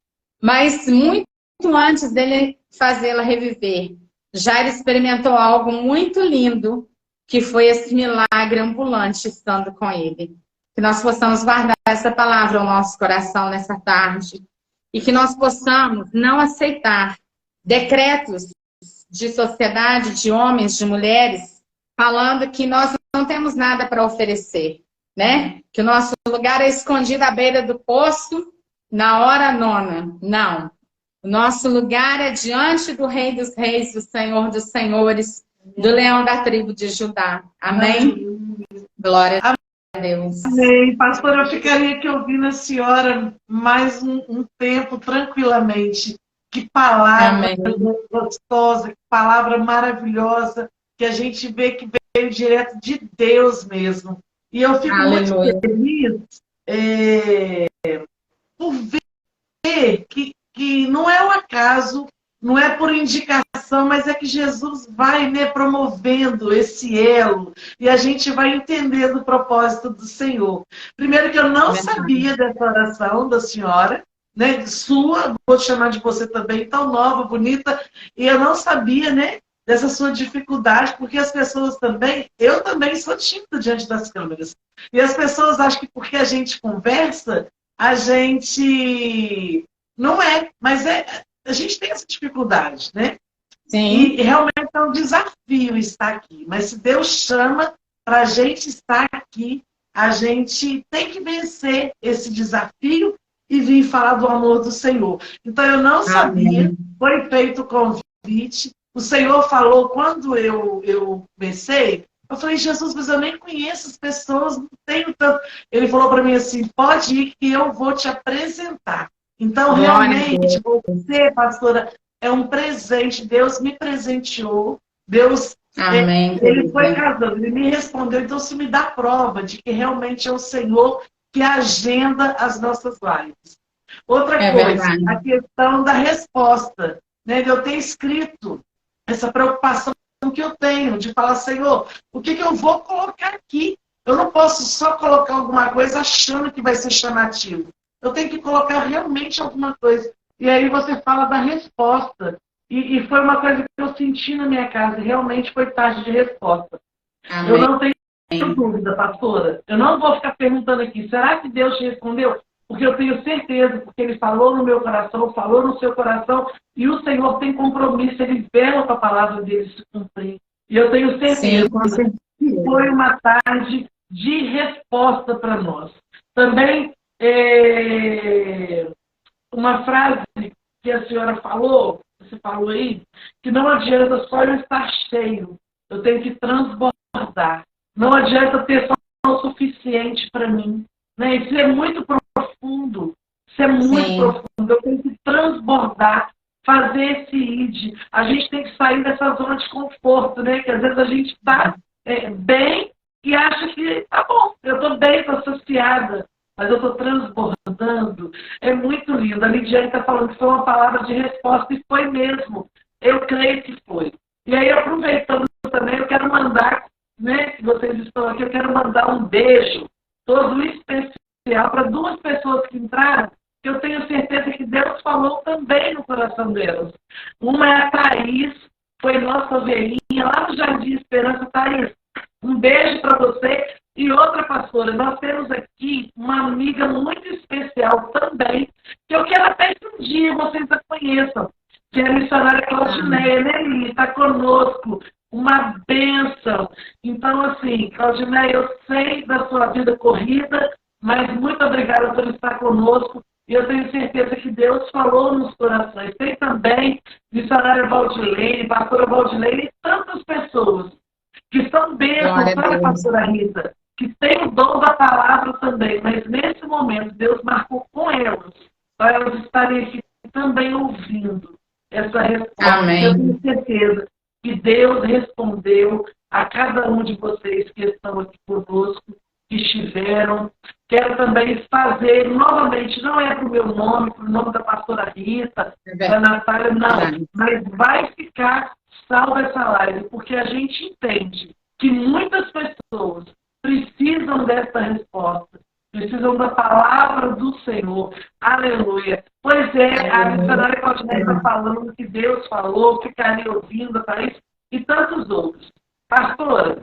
Mas muito antes dele fazê-la reviver, Jairo experimentou algo muito lindo, que foi esse milagre ambulante estando com ele. Que nós possamos guardar essa palavra ao nosso coração nessa tarde. E que nós possamos não aceitar decretos de sociedade, de homens, de mulheres, falando que nós não temos nada para oferecer, né? Que o nosso lugar é escondido à beira do poço na hora nona. Não. O nosso lugar é diante do Rei dos Reis, do Senhor dos Senhores, do Leão da tribo de Judá. Amém? Glória a Deus. Amém. Pastor, eu ficaria aqui ouvindo a senhora mais um tempo, tranquilamente. Que palavra Amém. gostosa, que palavra maravilhosa, que a gente vê que veio direto de Deus mesmo. E eu fico Aleluia. muito feliz por ver que não é um acaso, não é por indicação, mas é que Jesus vai, né, promovendo esse elo e a gente vai entendendo o propósito do Senhor. Primeiro que eu não sabia dessa oração da senhora, né, sua, vou te chamar de você também, tão nova, bonita, e eu não sabia, né, dessa sua dificuldade, porque as pessoas também, eu também sou tímida diante das câmeras, e as pessoas acham que porque a gente conversa, a gente não é, mas a gente tem essa dificuldade, né? Sim. E realmente é um desafio estar aqui, mas se Deus chama para a gente estar aqui, a gente tem que vencer esse desafio e vir falar do amor do Senhor. Então eu não sabia, foi feito o convite, o Senhor falou quando eu comecei, eu falei, Jesus, mas eu nem conheço as pessoas, não tenho tanto. Ele falou para mim assim, pode ir que eu vou te apresentar. Então realmente você, pastora, é um presente, Deus me presenteou, Deus, Amém. ele foi casando, ele me respondeu, então isso me dá prova de que realmente é o Senhor que agenda as nossas lives. Outra coisa, verdade. a questão da resposta, né? Eu tenho escrito essa preocupação que eu tenho de falar, Senhor, o que eu vou colocar aqui? Eu não posso só colocar alguma coisa achando que vai ser chamativo. Eu tenho que colocar realmente alguma coisa. E aí você fala da resposta. E foi uma coisa que eu senti na minha casa, e realmente foi tarde de resposta. Amém. Eu não tenho dúvida, pastora. Eu não vou ficar perguntando aqui, será que Deus te respondeu? Porque eu tenho certeza, porque Ele falou no meu coração, falou no seu coração, e o Senhor tem compromisso, Ele vela com a palavra dele se cumprir. E eu tenho certeza que foi uma tarde de resposta para nós. Também, uma frase que a senhora falou, você falou aí, que não adianta só eu estar cheio, eu tenho que transbordar. Não adianta ter só o suficiente para mim. Né? Isso é muito profundo. Isso é muito profundo. Eu tenho que transbordar, fazer esse id. A gente tem que sair dessa zona de conforto, né? Que às vezes a gente está bem e acha que tá bom, eu estou bem, estou associada, mas eu estou transbordando. É muito lindo. A Lidiane está falando que foi uma palavra de resposta, e foi mesmo. Eu creio que foi. E aí, aproveitando também, eu quero mandar, né, que vocês estão aqui, eu quero mandar um beijo todo especial para duas pessoas que entraram, que eu tenho certeza que Deus falou também no coração delas. Uma é a Thaís, foi nossa ovelhinha lá no Jardim Esperança. Thaís, um beijo para você. E outra, pastora, nós temos aqui uma amiga muito especial também, que eu quero até que um dia vocês a conheçam, que é a missionária Claudineia, né, Lili? Está conosco. Uma bênção. Então, assim, Claudineia, eu sei da sua vida corrida, mas muito obrigada por estar conosco. E eu tenho certeza que Deus falou nos corações. Tem também missionária Valdilene, pastora Valdilene, e tantas pessoas que são bênçãos, sabe, pastora Rita? Que tem o dom da palavra também, mas nesse momento Deus marcou com elas, para elas estarem aqui também ouvindo essa resposta. Amém. Eu tenho certeza que Deus respondeu a cada um de vocês que estão aqui conosco, que estiveram. Quero também fazer novamente, não é para o meu nome, para o nome da pastora Rita, da Natália, não, mas vai ficar salva essa live, porque a gente entende que muitas pessoas precisam dessa resposta, precisam da palavra do Senhor. Aleluia. Pois é, a missionária Claudineia está falando que Deus falou, ficaria ouvindo, tá isso, e tantos outros. Pastora,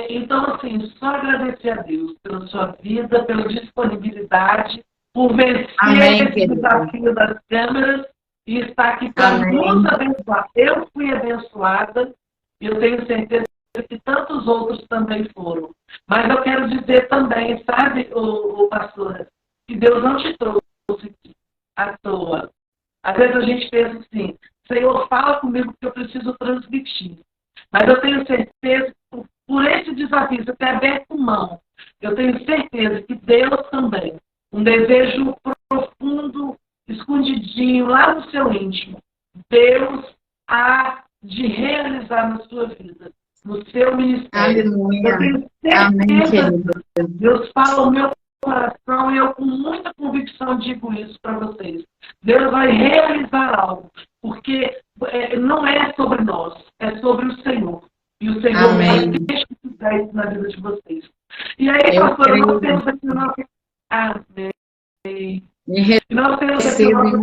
então, assim, só agradecer a Deus pela sua vida, pela disponibilidade, por vencer esse desafio das câmeras e estar aqui para nos abençoar. Eu fui abençoada e eu tenho certeza que tantos outros também foram. Mas eu quero dizer também, sabe, o pastora, que Deus não te trouxe aqui à toa. Às vezes a gente pensa assim, Senhor, fala comigo que eu preciso transmitir. Mas eu tenho certeza que por esse desafio, você ter aberto mão, eu tenho certeza que Deus também, um desejo profundo, escondidinho, lá no seu íntimo, Deus há de realizar na sua vida, no seu ministério. Aleluia. Eu tenho certeza. Deus fala o meu coração e eu com muita convicção digo isso para vocês. Deus vai realizar algo, porque não é sobre nós, é sobre o Senhor. E o Senhor vai deixar isso na vida de vocês. E aí, pastor, nós temos aqui o nosso... Amém. E nós temos aqui o nosso...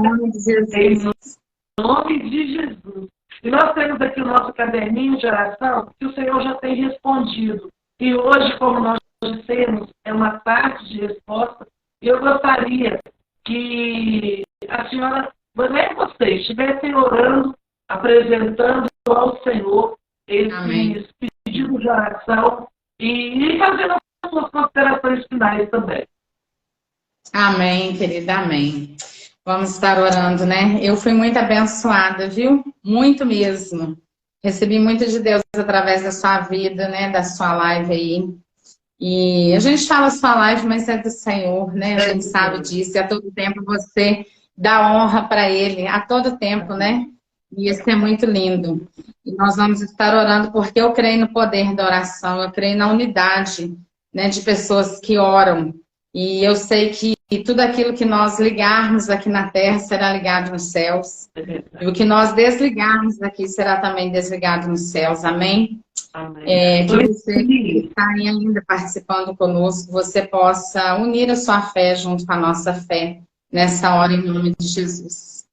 Em nome de Jesus. E nós temos aqui o nosso caderninho de oração, que o Senhor já tem respondido. E hoje, como nós dissemos, é uma tarde de resposta. Eu gostaria que a senhora, vocês, estivessem orando, apresentando ao Senhor esses pedidos de oração e fazendo as suas considerações finais também. Amém, querida, amém. Vamos estar orando, né? Eu fui muito abençoada, viu? Muito mesmo. Recebi muito de Deus através da sua vida, né? Da sua live aí. E a gente fala sua live, mas é do Senhor, né? A gente sabe disso. E a todo tempo você dá honra para Ele. A todo tempo, né? E isso é muito lindo. E nós vamos estar orando porque eu creio no poder da oração. Eu creio na unidade, né? De pessoas que oram. E eu sei que tudo aquilo que nós ligarmos aqui na terra será ligado nos céus. E o que nós desligarmos aqui será também desligado nos céus. Amém? Amém. Que você que está aí ainda participando conosco, você possa unir a sua fé junto com a nossa fé nessa hora em nome de Jesus.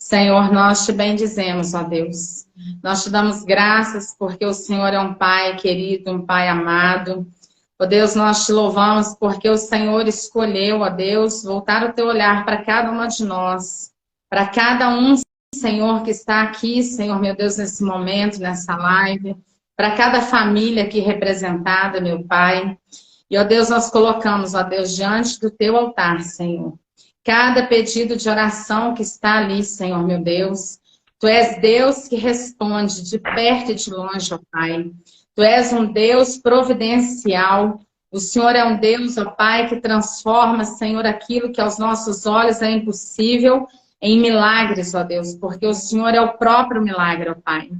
Senhor, nós te bendizemos, ó Deus. Nós te damos graças porque o Senhor é um Pai querido, um Pai amado. Ó Deus, nós te louvamos porque o Senhor escolheu, ó Deus, voltar o teu olhar para cada uma de nós, para cada um, Senhor, que está aqui, Senhor, meu Deus, nesse momento, nessa live, para cada família aqui representada, meu Pai. E, ó Deus, nós colocamos, ó Deus, diante do teu altar, Senhor, cada pedido de oração que está ali, Senhor, meu Deus. Tu és Deus que responde de perto e de longe, ó Pai. Tu és um Deus providencial. O Senhor é um Deus, ó Pai, que transforma, Senhor, aquilo que aos nossos olhos é impossível em milagres, ó Deus, porque o Senhor é o próprio milagre, ó Pai.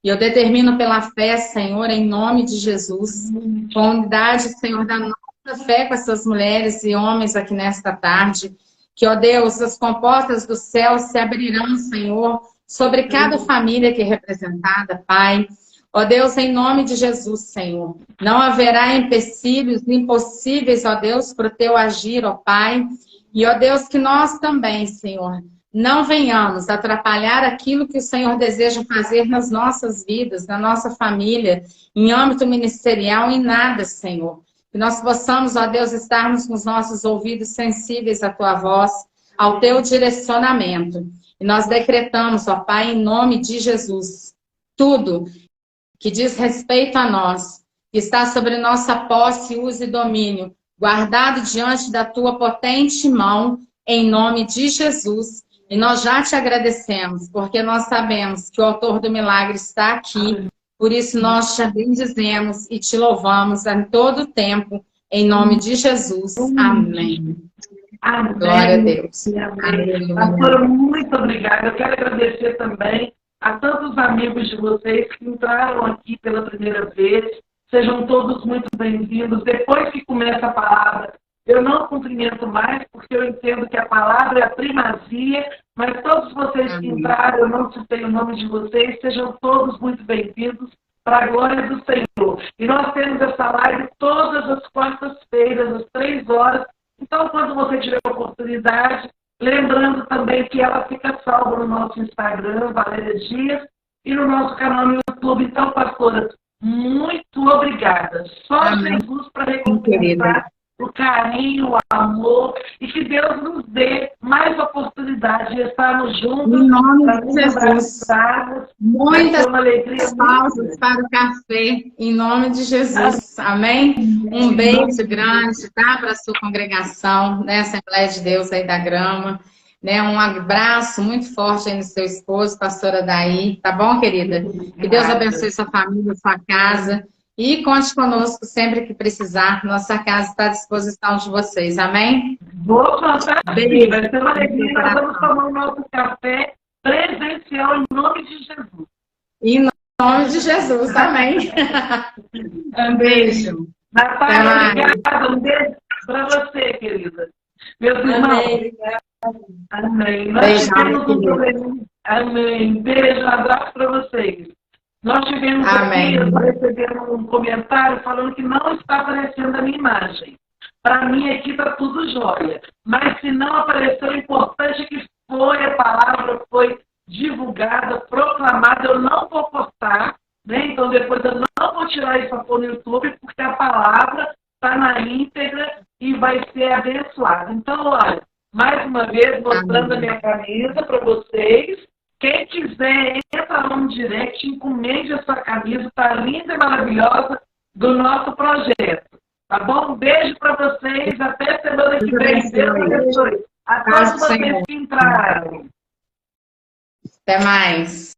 E eu determino pela fé, Senhor, em nome de Jesus, com a unidade, Senhor, da nossa fé com essas mulheres e homens aqui nesta tarde, que, ó Deus, as comportas do céu se abrirão, Senhor, sobre cada família aqui representada, Pai. Ó Deus, em nome de Jesus, Senhor, não haverá empecilhos, impossíveis, ó Deus, para o teu agir, ó Pai. E, ó Deus, que nós também, Senhor, não venhamos atrapalhar aquilo que o Senhor deseja fazer nas nossas vidas, na nossa família, em âmbito ministerial, em nada, Senhor. Que nós possamos, ó Deus, estarmos com os nossos ouvidos sensíveis à tua voz, ao teu direcionamento. E nós decretamos, ó Pai, em nome de Jesus, tudo que diz respeito a nós, que está sobre nossa posse, uso e domínio, guardado diante da tua potente mão, em nome de Jesus. E nós já te agradecemos, porque nós sabemos que o autor do milagre está aqui. Por isso nós te bendizemos e te louvamos em todo o tempo, em nome de Jesus. Amém. Amém. Glória a Deus. Amém. Pastora, muito obrigada. Eu quero agradecer também a tantos amigos de vocês que entraram aqui pela primeira vez. Sejam todos muito bem-vindos. Depois que começa a palavra, eu não cumprimento mais, porque eu entendo que a palavra é a primazia, mas todos vocês que entraram, eu não citei o nome de vocês, sejam todos muito bem-vindos para a glória do Senhor. E nós temos essa live todas as quartas-feiras, às 3 horas. Então, quando você tiver a oportunidade, lembrando também que ela fica salva no nosso Instagram, Valéria Dias, e no nosso canal no YouTube. Então, pastora, muito obrigada. Só Jesus para recompensar o carinho, o amor, e que Deus nos dê mais oportunidade de estarmos juntos. Em nome de Jesus. Muitas pausas para o café, em nome de Jesus. Amém? Um beijo grande, tá? Para a sua congregação, né? Assembleia de Deus aí da Grama. Né? Um abraço muito forte aí no seu esposo, pastora Daí. Tá bom, querida? Que Deus abençoe sua família, sua casa. E conte conosco sempre que precisar. Nossa casa está à disposição de vocês. Amém? Vou contar. Beijo. Vai ser uma alegria. Nós vamos tomar o nosso café presencial em nome de Jesus. Em nome de Jesus. Amém. Um beijo. Natália, obrigada. Um beijo para você, querida. Meus irmãos. Amém. Nós tivemos um problema. Amém. Beijo, um abraço para vocês. Nós tivemos aqui, eu recebendo um comentário falando que não está aparecendo a minha imagem. Para mim aqui está tudo jóia. Mas se não apareceu, o importante é que foi, a palavra foi divulgada, proclamada. Eu não vou postar, né? Então depois eu não vou tirar isso para pôr no YouTube, porque a palavra está na íntegra e vai ser abençoada. Então, olha, mais uma vez mostrando a minha camisa para vocês. Quem quiser, entra lá no direct, encomende a sua camisa, está linda e maravilhosa, do nosso projeto. Tá bom? Um beijo para vocês, até semana que vem. Deus abençoe. A todos vocês que entraram. Até mais.